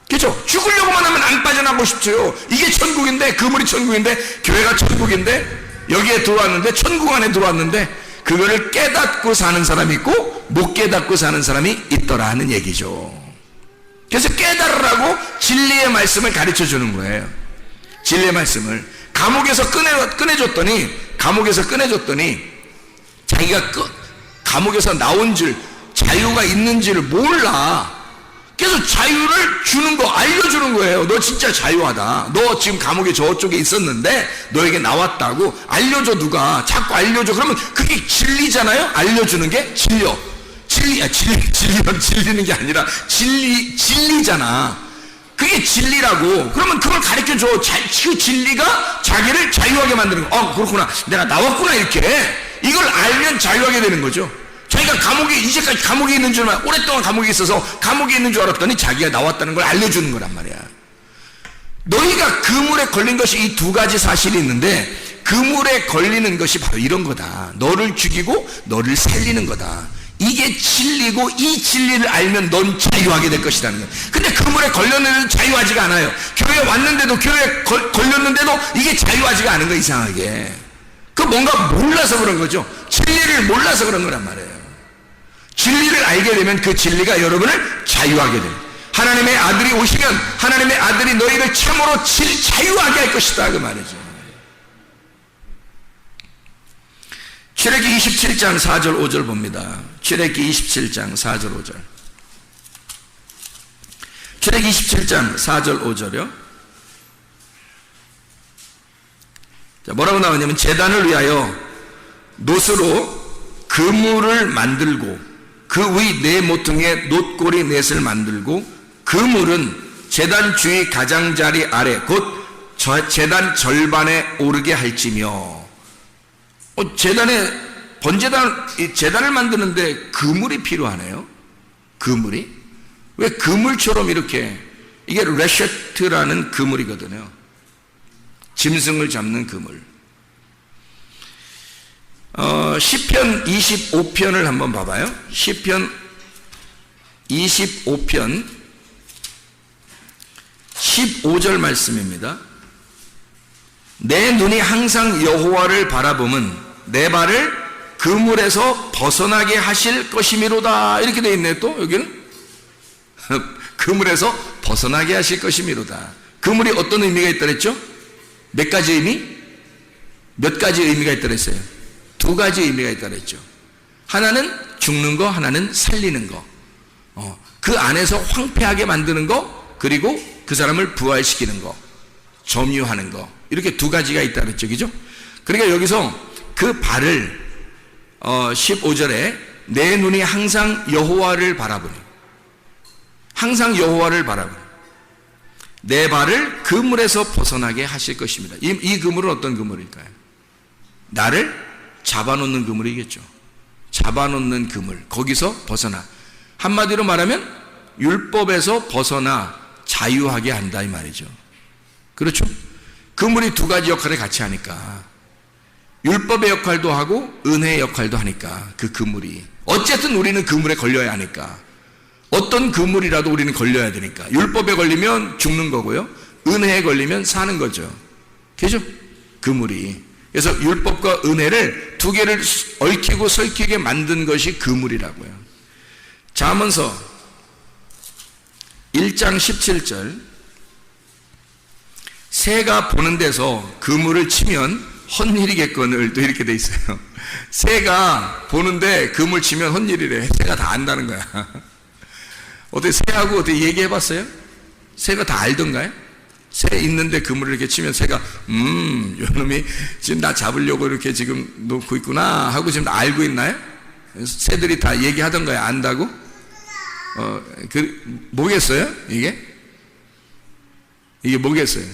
그렇죠? 죽으려고만 하면 안 빠져나가고 싶죠. 이게 천국인데, 그물이 천국인데, 교회가 천국인데, 여기에 들어왔는데, 천국 안에 들어왔는데, 그거를 깨닫고 사는 사람이 있고 못 깨닫고 사는 사람이 있더라는 얘기죠. 그래서 깨달으라고 진리의 말씀을 가르쳐 주는 거예요. 진리의 말씀을 감옥에서 꺼내줬더니 자기가 감옥에서 나온 줄, 자유가 있는지를 몰라. 그래서 자유를 주는 거, 알려주는 거예요. 너 진짜 자유하다. 너 지금 감옥에 저쪽에 있었는데 너에게 나왔다고 알려줘. 누가 자꾸 알려줘. 그러면 그게 진리잖아요. 알려주는 게 진리는 게 아니라 진리잖아. 그게 진리라고. 그러면 그걸 가르쳐줘. 그 진리가 자기를 자유하게 만드는 거. 그렇구나. 내가 나왔구나. 이렇게. 이걸 알면 자유하게 되는 거죠. 자기가 이제까지 감옥에 있는 줄만, 오랫동안 감옥에 있어서 감옥에 있는 줄 알았더니 자기가 나왔다는 걸 알려주는 거란 말이야. 너희가 그물에 걸린 것이 이 두 가지 사실이 있는데, 그물에 걸리는 것이 바로 이런 거다. 너를 죽이고 너를 살리는 거다. 이게 진리고, 이 진리를 알면 넌 자유하게 될 것이라는 거예요. 근데 그물에 걸렸는데도 자유하지가 않아요. 교회에 왔는데도, 교회에 걸렸는데도 이게 자유하지가 않은 거. 이상하게. 그 뭔가 몰라서 그런 거죠. 진리를 몰라서 그런 거란 말이에요. 진리를 알게 되면 그 진리가 여러분을 자유하게 돼요. 하나님의 아들이 오시면 하나님의 아들이 너희를 참으로 자유하게 할 것이다. 그 말이죠. 출애기 27장 4절 5절 봅니다. 출애기 27장 4절 5절. 출애기 27장 4절 5절이요. 자, 뭐라고 나오냐면, 제단을 위하여 놋으로 그물을 만들고 그 위 네 모퉁이에 놋고리 넷을 만들고, 그물은 제단 주위 가장자리 아래 곧 제단 절반에 오르게 할지며. 제단을 만드는데 그물이 필요하네요. 그물이? 왜 그물처럼 이렇게, 이게 레셰트라는 그물이거든요. 짐승을 잡는 그물. 시편 25편을 한번 봐봐요. 시편 25편 15절 말씀입니다. 내 눈이 항상 여호와를 바라보면 내 발을 그물에서 벗어나게 하실 것이미로다. 이렇게 되어 있네요. 또 여기는 그물에서 벗어나게 하실 것이미로다. 그물이 어떤 의미가 있다 그랬죠? 몇 가지 의미? 몇 가지 의미가 있다 그랬어요? 두 가지 의미가 있다 그랬죠. 하나는 죽는 거, 하나는 살리는 거. 그 안에서 황폐하게 만드는 거, 그리고 그 사람을 부활시키는 거, 점유하는 거. 이렇게 두 가지가 있다 그랬죠. 그죠? 그러니까 여기서 그 발을 15절에 내 눈이 항상 여호와를 바라보니, 항상 여호와를 바라보니 내 발을 그물에서 벗어나게 하실 것입니다. 이 그물은 어떤 그물일까요? 나를 잡아놓는 그물이겠죠. 잡아놓는 그물, 거기서 벗어나, 한마디로 말하면 율법에서 벗어나 자유하게 한다 이 말이죠. 그렇죠? 그물이 두 가지 역할을 같이 하니까, 율법의 역할도 하고 은혜의 역할도 하니까, 그 그물이 어쨌든 우리는 그물에 걸려야 하니까, 어떤 그물이라도 우리는 걸려야 되니까, 율법에 걸리면 죽는 거고요, 은혜에 걸리면 사는 거죠. 그죠? 그물이. 그래서 율법과 은혜를 두 개를 얽히고 설키게 만든 것이 그물이라고요. 잠언서 1장 17절, 새가 보는 데서 그물을 치면 헛일이겠거늘, 또 이렇게 돼 있어요. 새가 보는데 그물 치면 헛일이래. 새가 다 안다는 거야. 어떻게 새하고 어떻게 얘기해 봤어요? 새가 다 알던가요? 새 있는데 그물을 이렇게 치면 새가 요놈이 지금 나 잡으려고 이렇게 지금 놓고 있구나 하고 지금 알고 있나요? 새들이 다 얘기하던가요? 안다고? 뭐겠어요? 이게 뭐겠어요?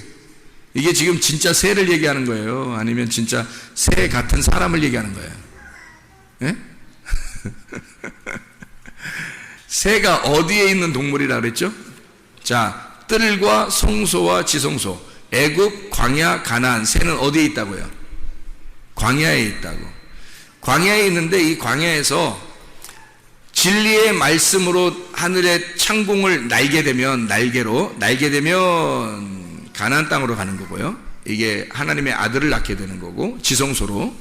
이게 지금 진짜 새를 얘기하는 거예요? 아니면 진짜 새 같은 사람을 얘기하는 거예요? 예? 새가 어디에 있는 동물이라 그랬죠? 자, 뜰과 송소와 지송소, 애굽, 광야, 가나안, 새는 어디에 있다고요? 광야에 있다고. 광야에 있는데, 이 광야에서 진리의 말씀으로 하늘의 창공을 날게 되면, 날게 되면 가나안 땅으로 가는 거고요. 이게 하나님의 아들을 낳게 되는 거고, 지성소로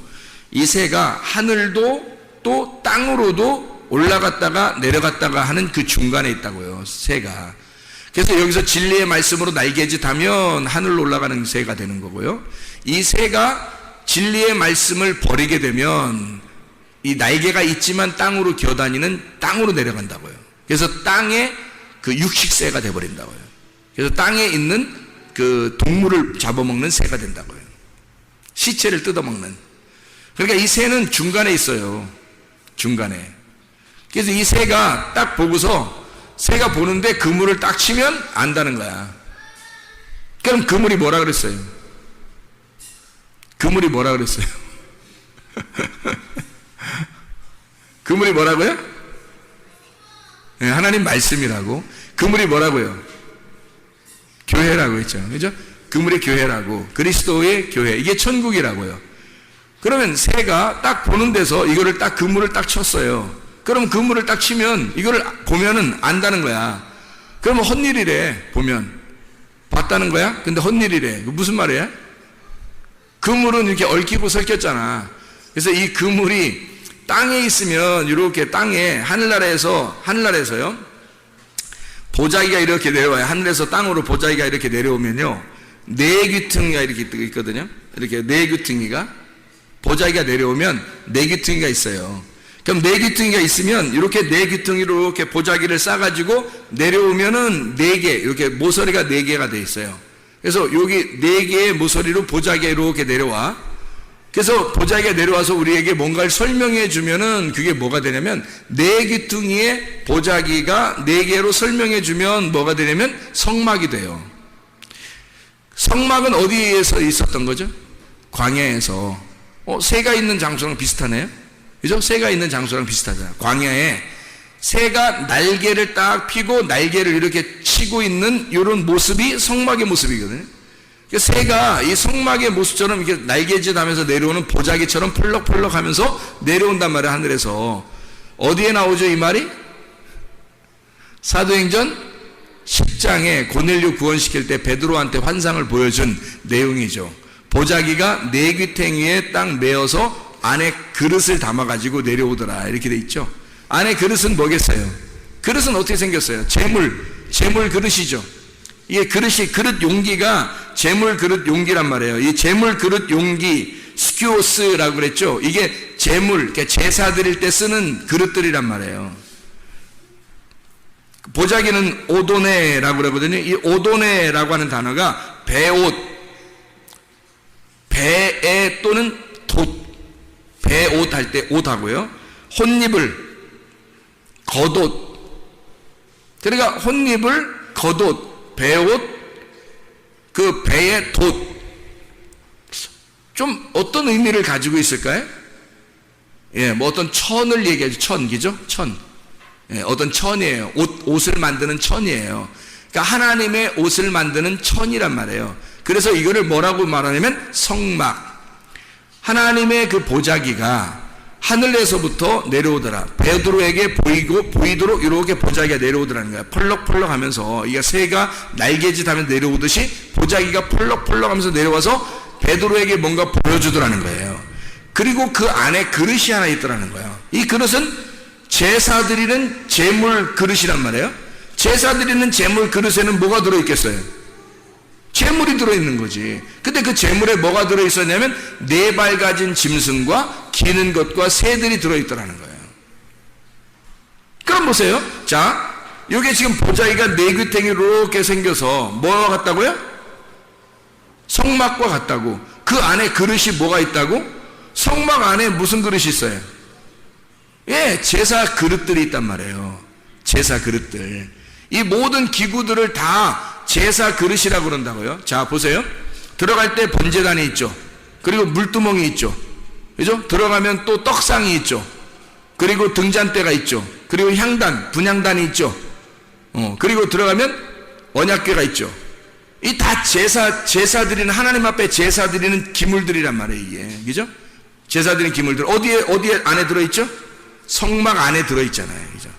이 새가 하늘도 또 땅으로도 올라갔다가 내려갔다가 하는 그 중간에 있다고요, 새가. 그래서 여기서 진리의 말씀으로 날개짓하면 하늘로 올라가는 새가 되는 거고요, 이 새가 진리의 말씀을 버리게 되면 이 날개가 있지만 땅으로 기어다니는, 땅으로 내려간다고요. 그래서 땅에 그 육식새가 돼버린다고요. 그래서 땅에 있는 그 동물을 잡아먹는 새가 된다고요. 시체를 뜯어먹는. 그러니까 이 새는 중간에 있어요. 중간에. 그래서 이 새가 딱 보고서, 새가 보는데 그물을 딱 치면 안다는 거야. 그럼 그물이 뭐라 그랬어요? 그물이 뭐라 그랬어요? 그물이 뭐라고요? 네, 하나님 말씀이라고. 그물이 뭐라고요? 교회라고 했죠. 그죠? 그물이 교회라고. 그리스도의 교회. 이게 천국이라고요. 그러면 새가 딱 보는 데서 이거를 딱 그물을 딱 쳤어요. 그럼 그물을 딱 치면 이거를 보면은 안다는 거야. 그러면 헛일이래. 보면 봤다는 거야? 근데 헛일이래. 무슨 말이야? 그물은 이렇게 얽히고 설켰잖아. 그래서 이 그물이 땅에 있으면, 이렇게 땅에, 하늘나라에서요, 보자기가 이렇게 내려와요. 하늘에서 땅으로 보자기가 이렇게 내려오면요, 네 귀퉁이가 이렇게 있거든요. 이렇게 네 귀퉁이가, 보자기가 내려오면 네 귀퉁이가 있어요. 그럼 네 귀퉁이가 있으면 이렇게 네 귀퉁이로 이렇게 보자기를 싸가지고 내려오면은 네 개, 이렇게 모서리가 네 개가 돼 있어요. 그래서 여기 네 개의 모서리로 보자기가 이렇게 내려와. 그래서 보자기가 내려와서 우리에게 뭔가를 설명해 주면은 그게 뭐가 되냐면, 네 귀퉁이의 보자기가 네 개로 설명해 주면 뭐가 되냐면 성막이 돼요. 성막은 어디에서 있었던 거죠? 광야에서. 새가 있는 장소랑 비슷하네요. 그죠? 새가 있는 장소랑 비슷하잖아요. 광야에 새가 날개를 딱 펴고 날개를 이렇게 치고 있는 이런 모습이 성막의 모습이거든요. 새가 이 성막의 모습처럼 이렇게 날개짓하면서 내려오는 보자기처럼 펄럭펄럭 하면서 내려온단 말이에요, 하늘에서. 어디에 나오죠, 이 말이? 사도행전 10장에 고넬료 구원시킬 때 베드로한테 환상을 보여준 내용이죠. 보자기가 네 귀퉁이에 딱 메어서 안에 그릇을 담아가지고 내려오더라, 이렇게 돼 있죠. 안에 그릇은 뭐겠어요? 그릇은 어떻게 생겼어요? 재물 그릇이죠. 이게 그릇이, 그릇 용기가 제물 그릇 용기란 말이에요. 이 제물 그릇 용기, 스키오스라고 그랬죠. 이게 제물, 그러니까 제사 드릴 때 쓰는 그릇들이란 말이에요. 보자기는 오도네라고 그러거든요. 이 오도네라고 하는 단어가 배옷, 배에 또는 돛, 배옷 할 때 옷하고요. 혼입을, 겉옷. 그러니까 혼입을, 겉옷, 배옷, 그 배의 돛. 좀 어떤 의미를 가지고 있을까요? 예, 뭐 어떤 천을 얘기하죠. 천, 그죠? 천. 예, 어떤 천이에요. 옷을 만드는 천이에요. 그러니까 하나님의 옷을 만드는 천이란 말이에요. 그래서 이거를 뭐라고 말하냐면 성막. 하나님의 그 보자기가 하늘에서부터 내려오더라. 베드로에게 보이도록 이렇게 보자기가 내려오더라는 거야. 펄럭펄럭 하면서, 이게 새가 날개짓 하면 내려오듯이 보자기가 펄럭펄럭 하면서 내려와서 베드로에게 뭔가 보여주더라는 거예요. 그리고 그 안에 그릇이 하나 있더라는 거예요. 이 그릇은 제사 드리는 제물 그릇이란 말이에요. 제사 드리는 제물 그릇에는 뭐가 들어있겠어요? 제물이 들어있는 거지. 근데 그 제물에 뭐가 들어있었냐면 4발 가진 짐승과 기는 것과 새들이 들어있더라는 거예요. 그럼 보세요. 자, 이게 지금 보자기가 4귀탱이 이렇게 생겨서 뭐와 같다고요? 성막과 같다고. 그 안에 그릇이 뭐가 있다고? 성막 안에 무슨 그릇이 있어요? 예, 제사 그릇들이 있단 말이에요. 제사 그릇들. 이 모든 기구들을 다 제사 그릇이라고 그런다고요. 자, 보세요. 들어갈 때 번제단이 있죠. 그리고 물두멍이 있죠. 그죠? 들어가면 또 떡상이 있죠. 그리고 등잔대가 있죠. 그리고 향단, 분향단이 있죠. 그리고 들어가면 언약궤가 있죠. 이 다 제사 드리는, 하나님 앞에 제사 드리는 기물들이란 말이에요, 이게. 그죠? 제사 드리는 기물들. 어디에 안에 들어있죠? 성막 안에 들어있잖아요. 그죠?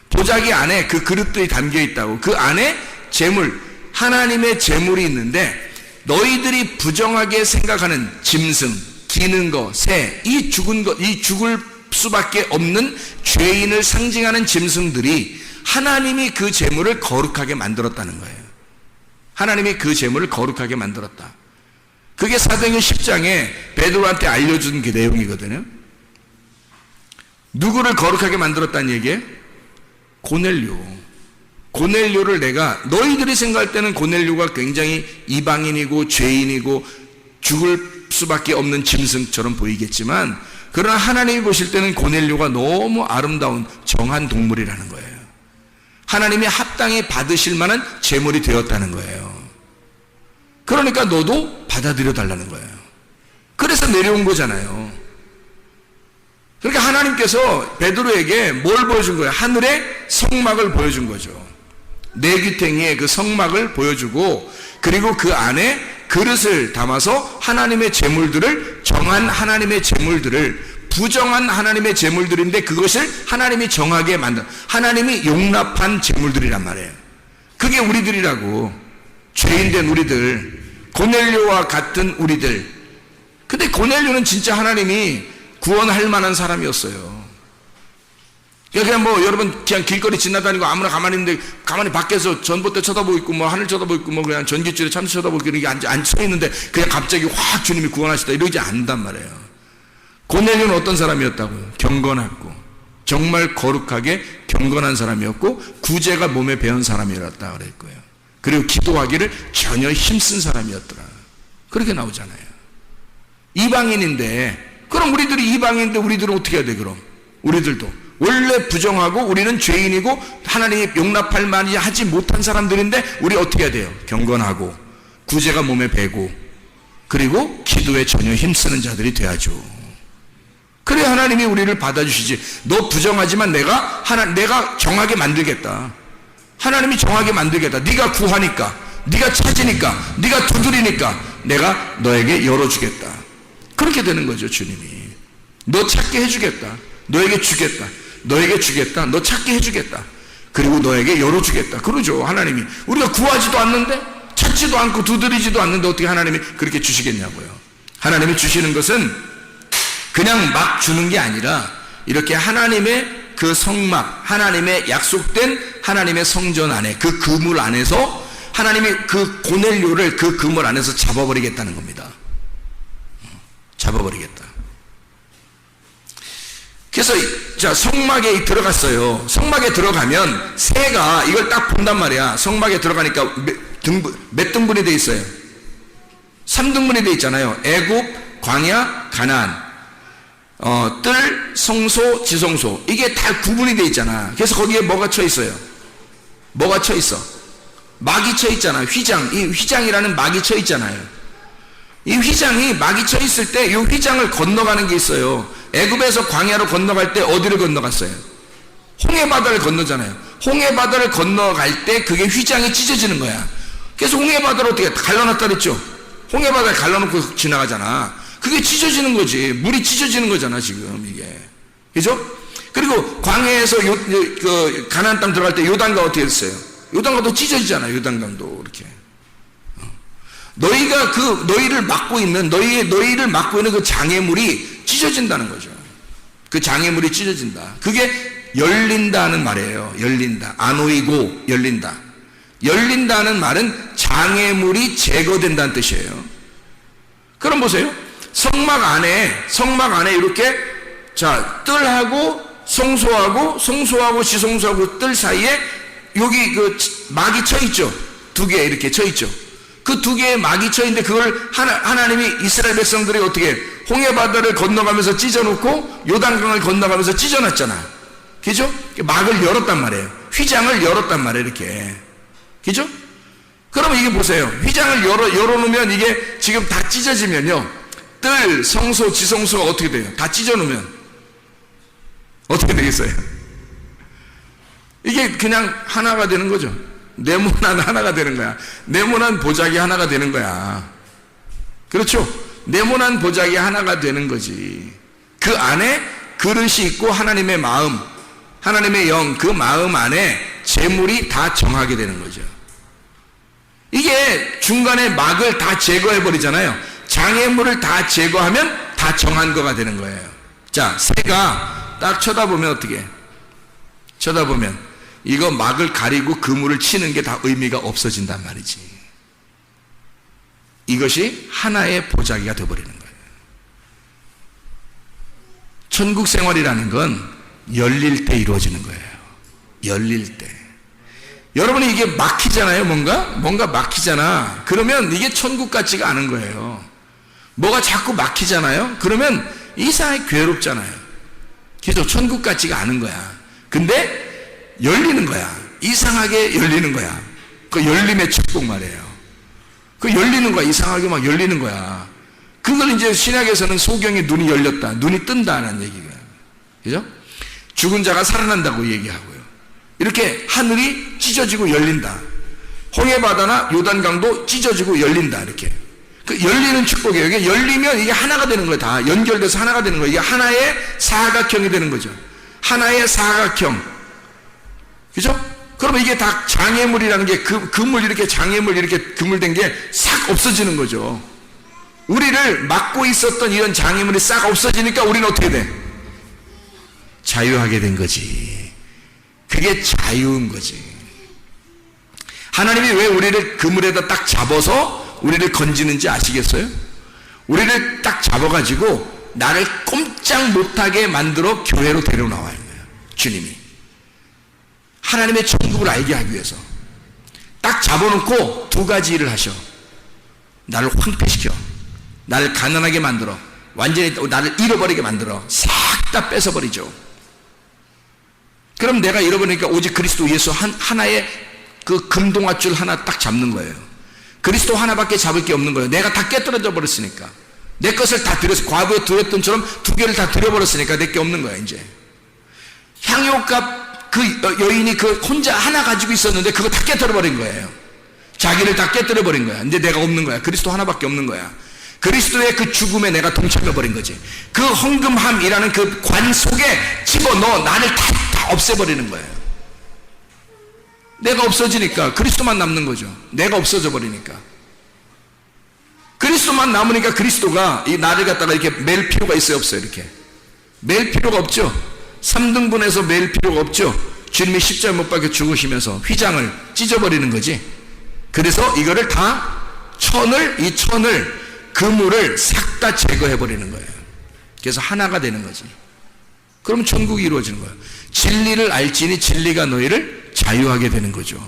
보자기 안에 그 그릇들이 담겨 있다고. 그 안에 제물, 하나님의 제물이 있는데, 너희들이 부정하게 생각하는 짐승, 기는 거, 새, 이 죽을 수밖에 없는 죄인을 상징하는 짐승들이 하나님이 그 제물을 거룩하게 만들었다는 거예요. 하나님이 그 제물을 거룩하게 만들었다. 그게 사도행전 10장에 베드로한테 알려준 그 내용이거든요. 누구를 거룩하게 만들었다는 얘기예요? 고넬료를 내가, 너희들이 생각할 때는 고넬료가 굉장히 이방인이고 죄인이고 죽을 수밖에 없는 짐승처럼 보이겠지만, 그러나 하나님이 보실 때는 고넬료가 너무 아름다운 정한 동물이라는 거예요. 하나님이 합당히 받으실 만한 제물이 되었다는 거예요. 그러니까 너도 받아들여 달라는 거예요. 그래서 내려온 거잖아요. 그러니까 하나님께서 베드로에게 뭘 보여준 거예요? 하늘의 성막을 보여준 거죠. 4귀탱이의 그 성막을 보여주고, 그리고 그 안에 그릇을 담아서 하나님의 제물들을, 정한 하나님의 제물들을, 부정한 하나님의 제물들인데 그것을 하나님이 정하게 만든, 하나님이 용납한 제물들이란 말이에요. 그게 우리들이라고. 죄인된 우리들, 고넬료와 같은 우리들. 근데 고넬료는 진짜 하나님이 구원할 만한 사람이었어요. 그냥 뭐 여러분 그냥 길거리 지나다니고 아무나 가만히 있는데, 가만히 밖에서 전봇대 쳐다보고 있고 뭐 하늘 쳐다보고 있고 뭐 그냥 전기줄에 참치 쳐다보고 이렇게 앉아 있는데 그냥 갑자기 확 주님이 구원하시다 이러지 않단 말이에요. 고넬료는 어떤 사람이었다고요? 경건하고 정말 거룩하게 경건한 사람이었고, 구제가 몸에 배운 사람이었다 그랬고요. 그리고 기도하기를 전혀 힘쓴 사람이었더라. 그렇게 나오잖아요. 이방인인데, 그럼 우리들이 이방인인데 우리들은 어떻게 해야 돼? 그럼 우리들도 원래 부정하고 우리는 죄인이고 하나님이 용납할 만이 하지 못한 사람들인데 우리 어떻게 해야 돼요? 경건하고 구제가 몸에 배고 그리고 기도에 전혀 힘쓰는 자들이 돼야죠. 그래 하나님이 우리를 받아주시지. 너 부정하지만 내가 정하게 만들겠다. 하나님이 정하게 만들겠다. 네가 구하니까, 네가 찾으니까, 네가 두드리니까 내가 너에게 열어주겠다. 그렇게 되는 거죠. 주님이 너 찾게 해주겠다. 너에게 주겠다. 너에게 주겠다. 너 찾게 해주겠다. 그리고 너에게 열어주겠다. 그러죠. 하나님이. 우리가 구하지도 않는데, 찾지도 않고 두드리지도 않는데 어떻게 하나님이 그렇게 주시겠냐고요. 하나님이 주시는 것은 그냥 막 주는 게 아니라 이렇게 하나님의 그 성막, 하나님의 약속된 하나님의 성전 안에, 그 그물 안에서 하나님이 그 고넬료를 그 그물 안에서 잡아버리겠다는 겁니다. 잡아버리겠다. 그래서 자, 성막에 들어갔어요. 성막에 들어가면 새가 이걸 딱 본단 말이야. 성막에 들어가니까 몇 등분이 돼 있어요? 3등분이 돼 있잖아요. 애굽, 광야, 가나안. 뜰, 성소, 지성소. 이게 다 구분이 돼 있잖아. 그래서 거기에 뭐가 쳐 있어요? 뭐가 쳐 있어? 막이 쳐 있잖아. 휘장. 이 휘장이라는 막이 쳐 있잖아요. 이 휘장이 막이 쳐 있을 때 이 휘장을 건너가는 게 있어요. 애굽에서 광야로 건너갈 때 어디를 건너갔어요? 홍해바다를 건너잖아요. 홍해바다를 건너갈 때 그게 휘장이 찢어지는 거야. 그래서 홍해바다를 어떻게 갈라놨다 그랬죠? 홍해바다에 갈라놓고 지나가잖아. 그게 찢어지는 거지. 물이 찢어지는 거잖아 지금 이게. 그죠? 그리고 광야에서 가나안 땅 들어갈 때 요단강 어떻게 됐어요? 요단강도 찢어지잖아. 요단강도 이렇게. 너희가 너희를 막고 있는 그 장애물이 찢어진다는 거죠. 그 장애물이 찢어진다. 그게 열린다는 말이에요. 열린다. 아노이고 열린다. 열린다는 말은 장애물이 제거된다는 뜻이에요. 그럼 보세요. 성막 안에 이렇게 자, 뜰하고 성소하고 지성소하고 뜰 사이에 여기 그 막이 쳐 있죠. 두 개 이렇게 쳐 있죠. 그 두 개의 막이 쳐 있는데 그걸 하나님이 이스라엘 백성들이 어떻게 홍해바다를 건너가면서 찢어놓고 요단강을 건너가면서 찢어놨잖아. 그죠? 막을 열었단 말이에요. 휘장을 열었단 말이에요. 이렇게. 그죠? 그러면 이게 보세요. 휘장을 열어놓으면 이게 지금 다 찢어지면요. 뜰, 성소, 지성소가 어떻게 돼요? 다 찢어놓으면 어떻게 되겠어요? 이게 그냥 하나가 되는 거죠. 네모난 하나가 되는 거야. 네모난 보자기 하나가 되는 거야. 그렇죠? 네모난 보자기 하나가 되는 거지. 그 안에 그릇이 있고 하나님의 마음, 하나님의 영, 그 마음 안에 재물이 다 정하게 되는 거죠. 이게 중간에 막을 다 제거해 버리잖아요. 장애물을 다 제거하면 다 정한 거가 되는 거예요. 자, 새가 딱 쳐다보면 어떻게? 쳐다보면 이거 막을 가리고 그물을 치는 게 다 의미가 없어진단 말이지. 이것이 하나의 보자기가 되어버리는 거예요. 천국 생활이라는 건 열릴 때 이루어지는 거예요. 열릴 때. 여러분이 이게 막히잖아요. 뭔가 막히잖아. 그러면 이게 천국 같지가 않은 거예요. 뭐가 자꾸 막히잖아요. 그러면 이상하게 괴롭잖아요. 그래서 천국 같지가 않은 거야. 근데 열리는 거야. 이상하게 열리는 거야. 그 열림의 축복 말이에요. 그 열리는 거야. 이상하게 막 열리는 거야. 그걸 이제 신약에서는 소경의 눈이 열렸다. 눈이 뜬다는 얘기가. 그죠? 죽은 자가 살아난다고 얘기하고요. 이렇게 하늘이 찢어지고 열린다. 홍해바다나 요단강도 찢어지고 열린다. 이렇게. 그 열리는 축복이에요. 이게 열리면 이게 하나가 되는 거예요. 다 연결돼서 하나가 되는 거예요. 이게 하나의 사각형이 되는 거죠. 하나의 사각형. 그죠? 그러면 이게 다 장애물이라는 게 그물 이렇게 장애물 이렇게 그물된 게 싹 없어지는 거죠. 우리를 막고 있었던 이런 장애물이 싹 없어지니까 우리는 어떻게 돼? 자유하게 된 거지. 그게 자유인 거지. 하나님이 왜 우리를 그물에다 딱 잡아서 우리를 건지는지 아시겠어요? 우리를 딱 잡아가지고 나를 꼼짝 못하게 만들어 교회로 데려나와요. 주님이. 하나님의 천국을 알게 하기 위해서 딱 잡아놓고 두 가지 일을 하셔. 나를 황폐시켜. 나를 가난하게 만들어. 완전히 나를 잃어버리게 만들어. 싹 다 뺏어버리죠. 그럼 내가 잃어버리니까 오직 그리스도 예수 하나의 그 금동아줄 하나 딱 잡는 거예요. 그리스도 하나밖에 잡을 게 없는 거예요. 내가 다 깨뜨려져 버렸으니까. 내 것을 다 드렸어. 과거에 드렸던처럼 두 개를 다 드려버렸으니까 내 게 없는 거야 이제. 향유값 그 여인이 그 혼자 하나 가지고 있었는데 그거 다 깨뜨려버린 거예요. 자기를 다 깨뜨려버린 거야. 근데 내가 없는 거야. 그리스도 하나밖에 없는 거야. 그리스도의 그 죽음에 내가 동참해버린 거지. 그 헌금함이라는 그 관 속에 집어넣어 나를 다 없애버리는 거예요. 내가 없어지니까 그리스도만 남는 거죠. 내가 없어져 버리니까. 그리스도만 남으니까 그리스도가 이 나를 갖다가 이렇게 맬 필요가 있어요, 없어요? 이렇게 맬 필요가 없죠. 3등분해서 맬 필요가 없죠. 주님이 십자가 못 박혀 죽으시면서 휘장을 찢어버리는 거지. 그래서 이거를 다 이 천을 그물을 싹 다 제거해 버리는 거예요. 그래서 하나가 되는 거지. 그럼 천국이 이루어지는 거예요. 진리를 알지니 진리가 너희를 자유하게 되는 거죠.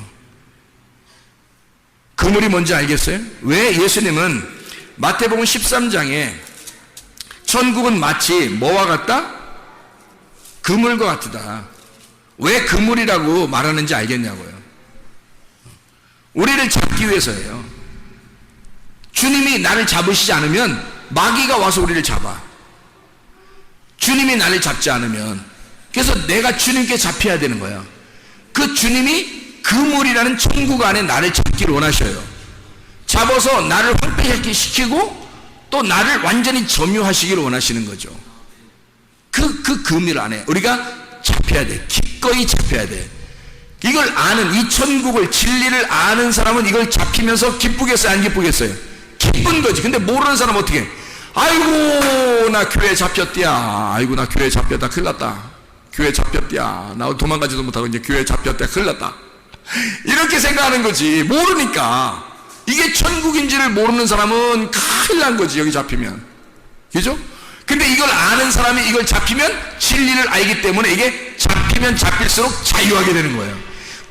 그물이 뭔지 알겠어요? 왜 예수님은 마태복음 13장에 천국은 마치 뭐와 같다? 그물과 같다. 왜 그물이라고 말하는지 알겠냐고요. 우리를 잡기 위해서예요. 주님이 나를 잡으시지 않으면 마귀가 와서 우리를 잡아. 주님이 나를 잡지 않으면. 그래서 내가 주님께 잡혀야 되는 거야. 그 주님이 그물이라는 천국 안에 나를 잡기를 원하셔요. 잡아서 나를 황폐시키고 또 나를 완전히 점유하시기를 원하시는 거죠. 그 그물 안에 우리가 잡혀야 돼. 기꺼이 잡혀야 돼. 이걸 아는, 이 천국을, 진리를 아는 사람은 이걸 잡히면서 기쁘겠어요, 안 기쁘겠어요? 기쁜 거지. 근데 모르는 사람은 어떻게 해? 아이고 나 교회 잡혔디야. 아이고 나 교회 잡혔다. 큰일 났다. 교회 잡혔디야. 나 도망가지도 못하고 이제 교회 잡혔다. 큰일 났다. 이렇게 생각하는 거지. 모르니까. 이게 천국인지를 모르는 사람은 큰일 난 거지, 여기 잡히면. 그죠? 근데 이걸 아는 사람이 이걸 잡히면 진리를 알기 때문에 이게 잡히면 잡힐수록 자유하게 되는 거예요.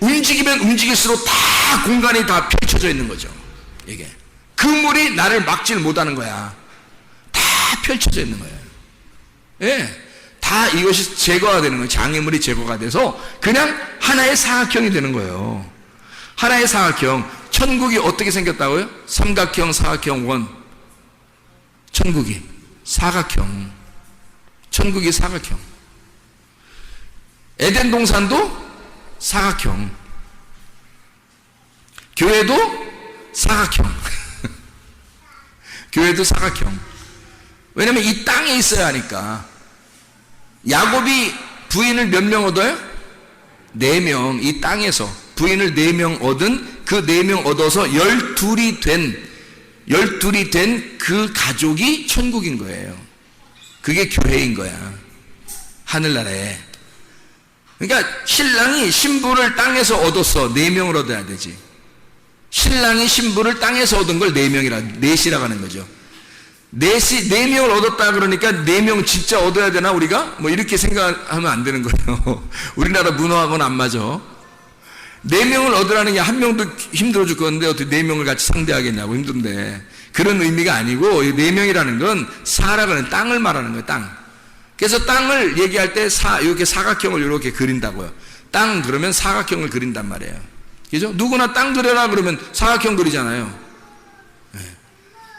움직이면 움직일수록 다 공간이 다 펼쳐져 있는 거죠. 이게 그물이 나를 막질 못하는 거야. 다 펼쳐져 있는 거예요. 예, 다 이것이 제거가 되는 거예요. 장애물이 제거가 돼서 그냥 하나의 사각형이 되는 거예요. 하나의 사각형. 천국이 어떻게 생겼다고요? 삼각형, 사각형, 원. 천국이 사각형. 천국이 사각형. 에덴 동산도 사각형. 교회도 사각형. 교회도 사각형. 왜냐면 이 땅에 있어야 하니까. 야곱이 부인을 몇 명 얻어요? 4명. 이 땅에서 부인을 4명 얻은 그 4명 얻어서 12이 된 그 가족이 천국인 거예요. 그게 교회인 거야. 하늘나라에. 그러니까 신랑이 신부를 땅에서 얻었어. 4명을 얻어야 되지. 신랑이 신부를 땅에서 얻은 걸 4명이라고 하는 거죠. 4명을 얻었다 그러니까 4명 진짜 얻어야 되나 우리가? 뭐 이렇게 생각하면 안 되는 거예요. 우리나라 문화하고는 안 맞아. 4명을 얻으라는 게 한 명도 힘들어 죽겠는데 어떻게 4명을 같이 상대하겠냐고. 힘든데. 그런 의미가 아니고 4명이라는 건 사라는 땅을 말하는 거예요. 땅. 그래서 땅을 얘기할 때 이렇게 사각형을 이렇게 그린다고요. 땅 그러면 사각형을 그린단 말이에요. 그죠? 누구나 땅 그려라 그러면 사각형 그리잖아요. 네.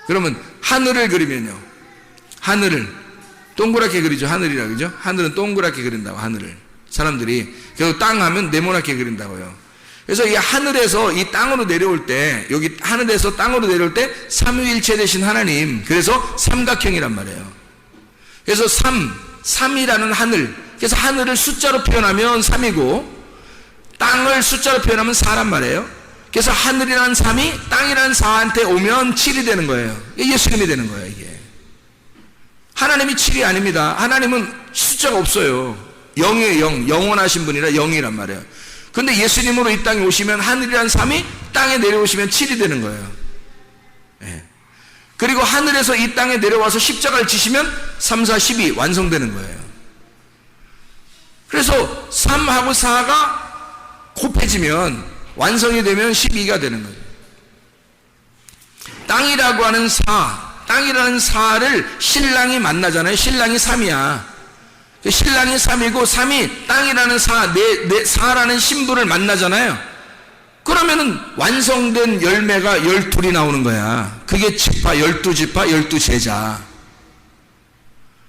그러면 하늘을 그리면요. 하늘을 동그랗게 그리죠. 하늘이라 그죠? 하늘은 동그랗게 그린다고. 하늘을 사람들이. 그리고 땅 하면 네모나게 그린다고요. 그래서 이 하늘에서 이 땅으로 내려올 때, 여기 하늘에서 땅으로 내려올 때 삼위일체 되신 하나님, 그래서 삼각형이란 말이에요. 그래서 3이라는 하늘, 그래서 하늘을 숫자로 표현하면 3이고 땅을 숫자로 표현하면 4란 말이에요. 그래서 하늘이라는 3이 땅이라는 4한테 오면 7이 되는 거예요. 예수님이 되는 거예요. 이게 하나님이 7이 아닙니다. 하나님은 숫자가 없어요. 0이에요. 0. 영원하신 분이라 0이란 말이에요. 근데 예수님으로 이 땅에 오시면 하늘이란 3이 땅에 내려오시면 7이 되는 거예요. 예. 그리고 하늘에서 이 땅에 내려와서 십자가를 지시면 3, 4, 12 완성되는 거예요. 그래서 3하고 4가 곱해지면 완성이 되면 12가 되는 거예요. 땅이라고 하는 4, 땅이라는 4를 신랑이 만나잖아요. 신랑이 3이야. 신랑이 3이고 3이 땅이라는 4라는 신부를 만나잖아요. 그러면은 완성된 열매가 12이 나오는 거야. 그게 지파, 12지파, 12제자.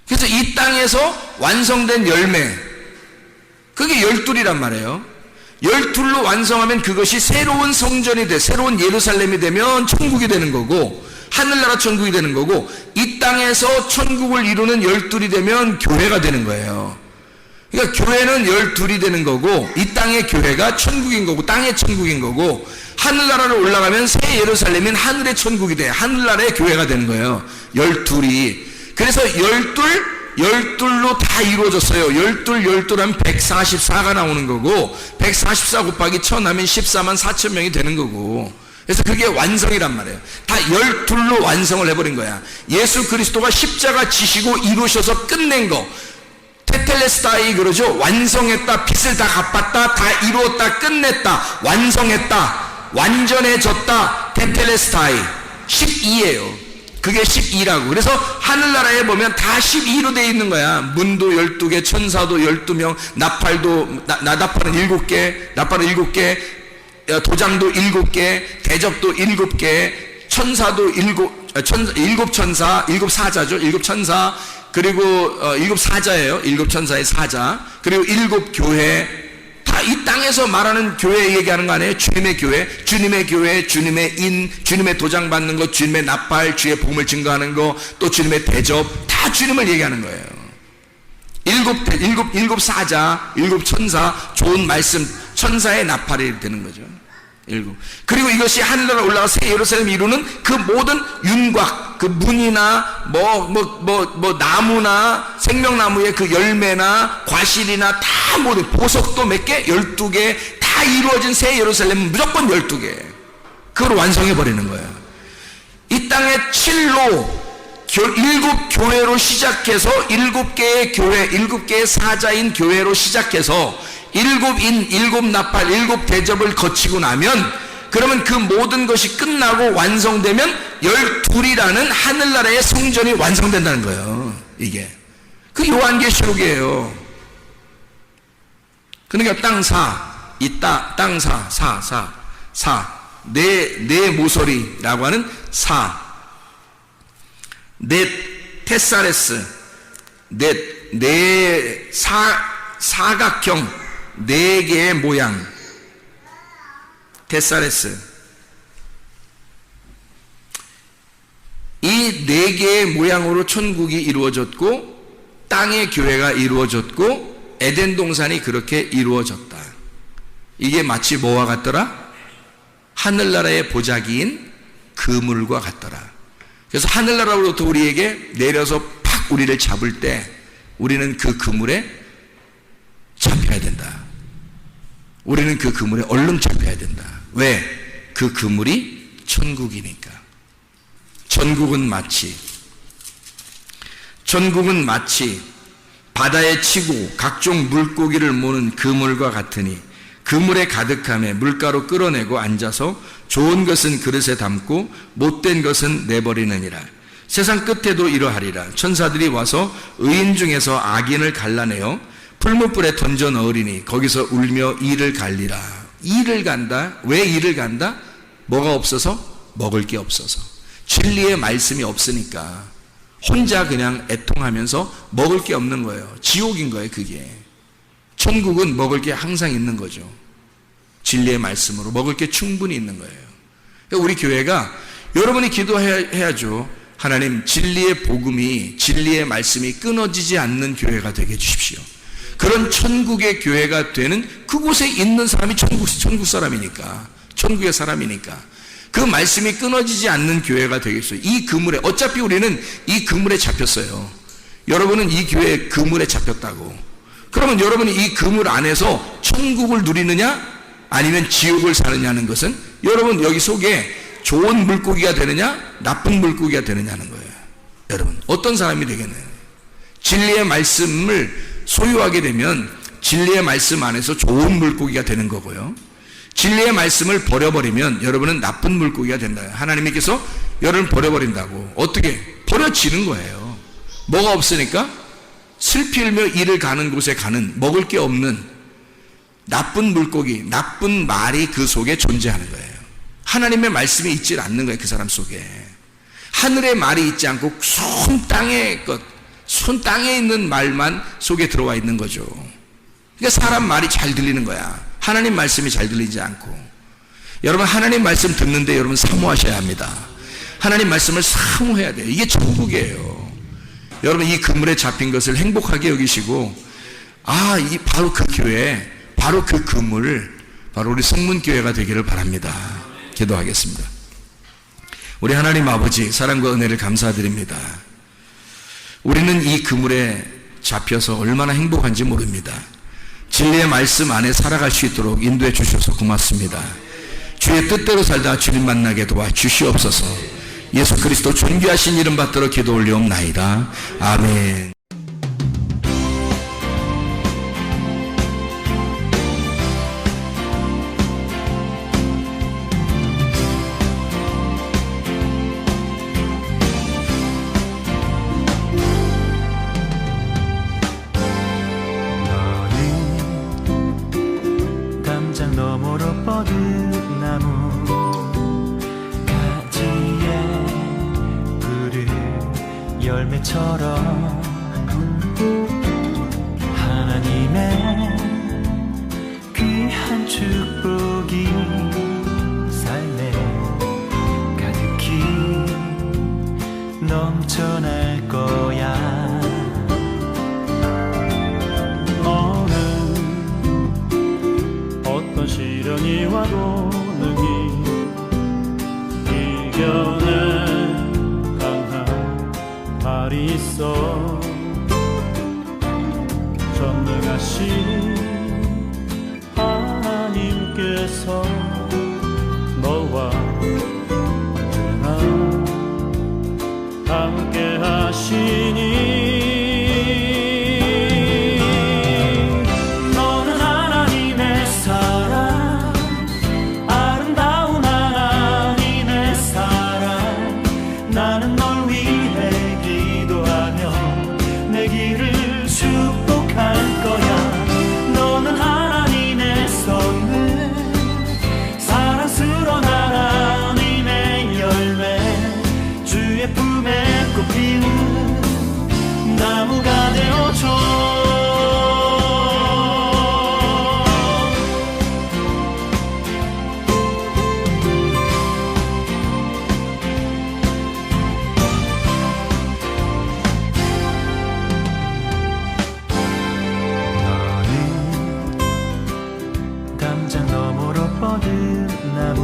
그래서 이 땅에서 완성된 열매, 그게 12이란 말이에요. 12로 완성하면 그것이 새로운 성전이 돼, 새로운 예루살렘이 되면 천국이 되는 거고, 하늘나라 천국이 되는 거고, 이 땅에서 천국을 이루는 12이 되면 교회가 되는 거예요. 그러니까 교회는 12이 되는 거고, 이 땅의 교회가 천국인 거고, 땅의 천국인 거고, 하늘나라로 올라가면 새 예루살렘인 하늘의 천국이 돼, 하늘나라의 교회가 되는 거예요. 12이. 그래서 12로 다 이루어졌어요. 12 하면 144가 나오는 거고, 144 곱하기 1000 하면 14만 4천 명이 되는 거고, 그래서 그게 완성이란 말이에요. 다 12로 완성을 해버린 거야. 예수 그리스도가 십자가 지시고 이루셔서 끝낸 거. 테텔레스타이 그러죠. 완성했다, 빚을 다 갚았다, 다 이루었다, 끝냈다, 완성했다, 완전해졌다. 테텔레스타이 12예요. 그게 12라고. 그래서 하늘나라에 보면 다 12로 되어 있는 거야. 문도 12개, 천사도 12명, 나팔도, 나팔은 7개, 나팔은 7개, 도장도 7개, 대접도 7개, 천사도 7 천사, 7 사자죠. 7 천사, 그리고 7 사자예요. 7 천사의 사자. 그리고 7 교회. 다 이 땅에서 말하는 교회 얘기하는 거 아니에요? 주님의 교회, 주님의 교회, 주님의 인, 주님의 도장 받는 거, 주님의 나팔, 주의 복음을 증거하는 거, 또 주님의 대접, 다 주님을 얘기하는 거예요. 7 사자, 7 천사, 좋은 말씀, 천사의 나팔이 되는 거죠. 7. 그리고 이것이 하늘나라 올라가 새 예루살렘 이루는 그 모든 윤곽, 그 문이나 나무나 생명나무의 그 열매나 과실이나 다 모든 보석도 몇 개? 12개 다 이루어진 새 예루살렘은 무조건 12개. 그걸 완성해 버리는 거예요. 이 땅의 7로 7 교회로 시작해서 7개의 교회, 7개의 사자인 교회로 시작해서 7 인, 7 나팔, 7 대접을 거치고 나면, 그러면 그 모든 것이 끝나고 완성되면 12이라는 하늘나라의 성전이 완성된다는 거예요. 이게 그 요한계시록이에요. 그러니까 땅 사, 내 모서리라고 하는 넷 테사레스, 넷 사각형 4개의 모양, 테사레스. 이 4개의 모양으로 천국이 이루어졌고 땅의 교회가 이루어졌고 에덴 동산이 그렇게 이루어졌다. 이게 마치 뭐와 같더라? 하늘나라의 보자기인 그물과 같더라. 그래서 하늘나라로부터 우리에게 내려서 팍 우리를 잡을 때 우리는 그 그물에 잡혀야 된다. 우리는 그 그물에 얼른 잡혀야 된다. 왜? 그 그물이 천국이니까. 천국은 마치 바다에 치고 각종 물고기를 모는 그물과 같으니 그물에 가득함에 물가로 끌어내고 앉아서 좋은 것은 그릇에 담고 못된 것은 내버리느니라. 세상 끝에도 이러하리라. 천사들이 와서 의인 중에서 악인을 갈라내어 풀무불에 던져 넣으리니 거기서 울며 이를 갈리라. 이를 간다. 왜 이를 간다? 뭐가 없어서? 먹을 게 없어서. 진리의 말씀이 없으니까 혼자 그냥 애통하면서 먹을 게 없는 거예요. 지옥인 거예요. 그게. 천국은 먹을 게 항상 있는 거죠. 진리의 말씀으로 먹을 게 충분히 있는 거예요. 그러니까 우리 교회가 여러분이 기도해야죠. 하나님, 진리의 복음이, 진리의 말씀이 끊어지지 않는 교회가 되게 해주십시오. 그런 천국의 교회가 되는, 그곳에 있는 사람이 천국 사람이니까, 천국의 사람이니까 그 말씀이 끊어지지 않는 교회가 되겠어요. 이 그물에, 어차피 우리는 이 그물에 잡혔어요. 여러분은 이 교회 그물에 잡혔다고. 그러면 여러분이 이 그물 안에서 천국을 누리느냐 아니면 지옥을 사느냐는 것은 여러분 여기 속에 좋은 물고기가 되느냐 나쁜 물고기가 되느냐는 거예요. 여러분 어떤 사람이 되겠나요? 진리의 말씀을 소유하게 되면 진리의 말씀 안에서 좋은 물고기가 되는 거고요. 진리의 말씀을 버려버리면 여러분은 나쁜 물고기가 된다. 하나님께서 여러분을 버려버린다고. 어떻게? 버려지는 거예요. 뭐가 없으니까? 슬피 울며 이를 가는 곳에 가는, 먹을 게 없는 나쁜 물고기, 나쁜 말이 그 속에 존재하는 거예요. 하나님의 말씀이 있지 않는 거예요. 그 사람 속에 하늘의 말이 있지 않고 손 땅에 있는 말만 속에 들어와 있는 거죠. 그러니까 사람 말이 잘 들리는 거야. 하나님 말씀이 잘 들리지 않고. 여러분 하나님 말씀 듣는데 여러분 사모하셔야 합니다. 하나님 말씀을 사모해야 돼요. 이게 천국이에요. 여러분 이 그물에 잡힌 것을 행복하게 여기시고, 이 바로 그 교회, 바로 그 그물, 바로 우리 성문교회가 되기를 바랍니다. 기도하겠습니다. 우리 하나님 아버지, 사랑과 은혜를 감사드립니다. 우리는 이 그물에 잡혀서 얼마나 행복한지 모릅니다. 진리의 말씀 안에 살아갈 수 있도록 인도해 주셔서 고맙습니다. 주의 뜻대로 살다가 주님 만나게 도와주시옵소서. 예수 그리스도 존귀하신 이름 받들어 기도 올리옵나이다. 아멘. 담장 너머로 뻗은 나무 가지에 푸른 열매처럼 하나님의 귀한 축복이 삶에 가득히 넘쳐날 거야. 어떤 시련이 와도 능히 이겨낸 강한 발이 있어. 전능하신 하나님께서 너와 언제나 함께 하시니 나무가 되어줘. 너는 담장 너머로 뻗은 나무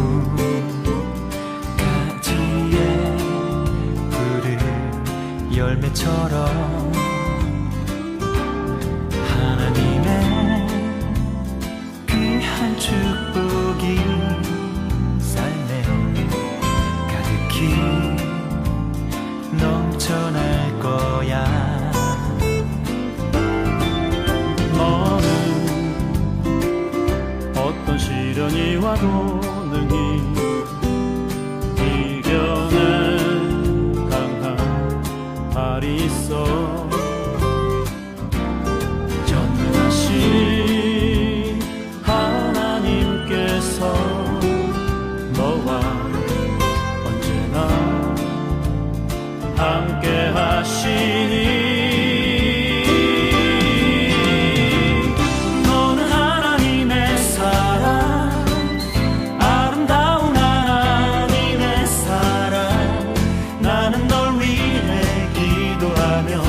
가지에 푸른 열매처럼 하나님의 귀한 축복이 삶에 가득히 넘쳐날 거야. 너는 어떤 시련이 와도 능히 이겨낸 강한 발이 있어. 전능하신 하나님께서 너와 언제나 함께 하시니 너는 하나님의 사랑, 아름다운 하나님의 사랑. 나는 널 위해 기도하며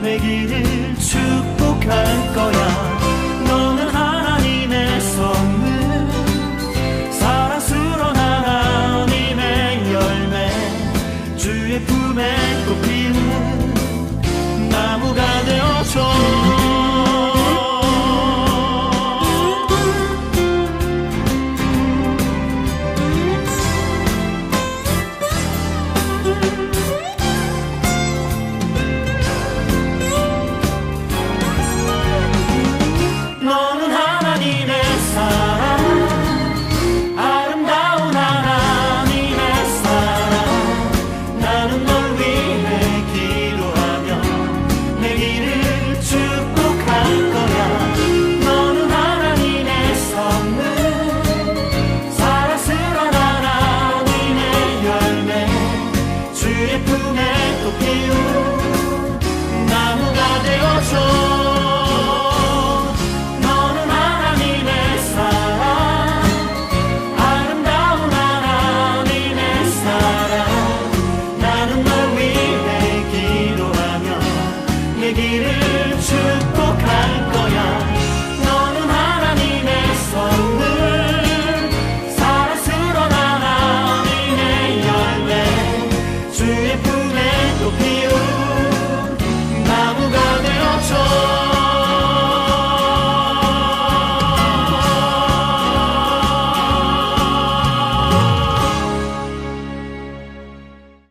내 길을 축복할 거야.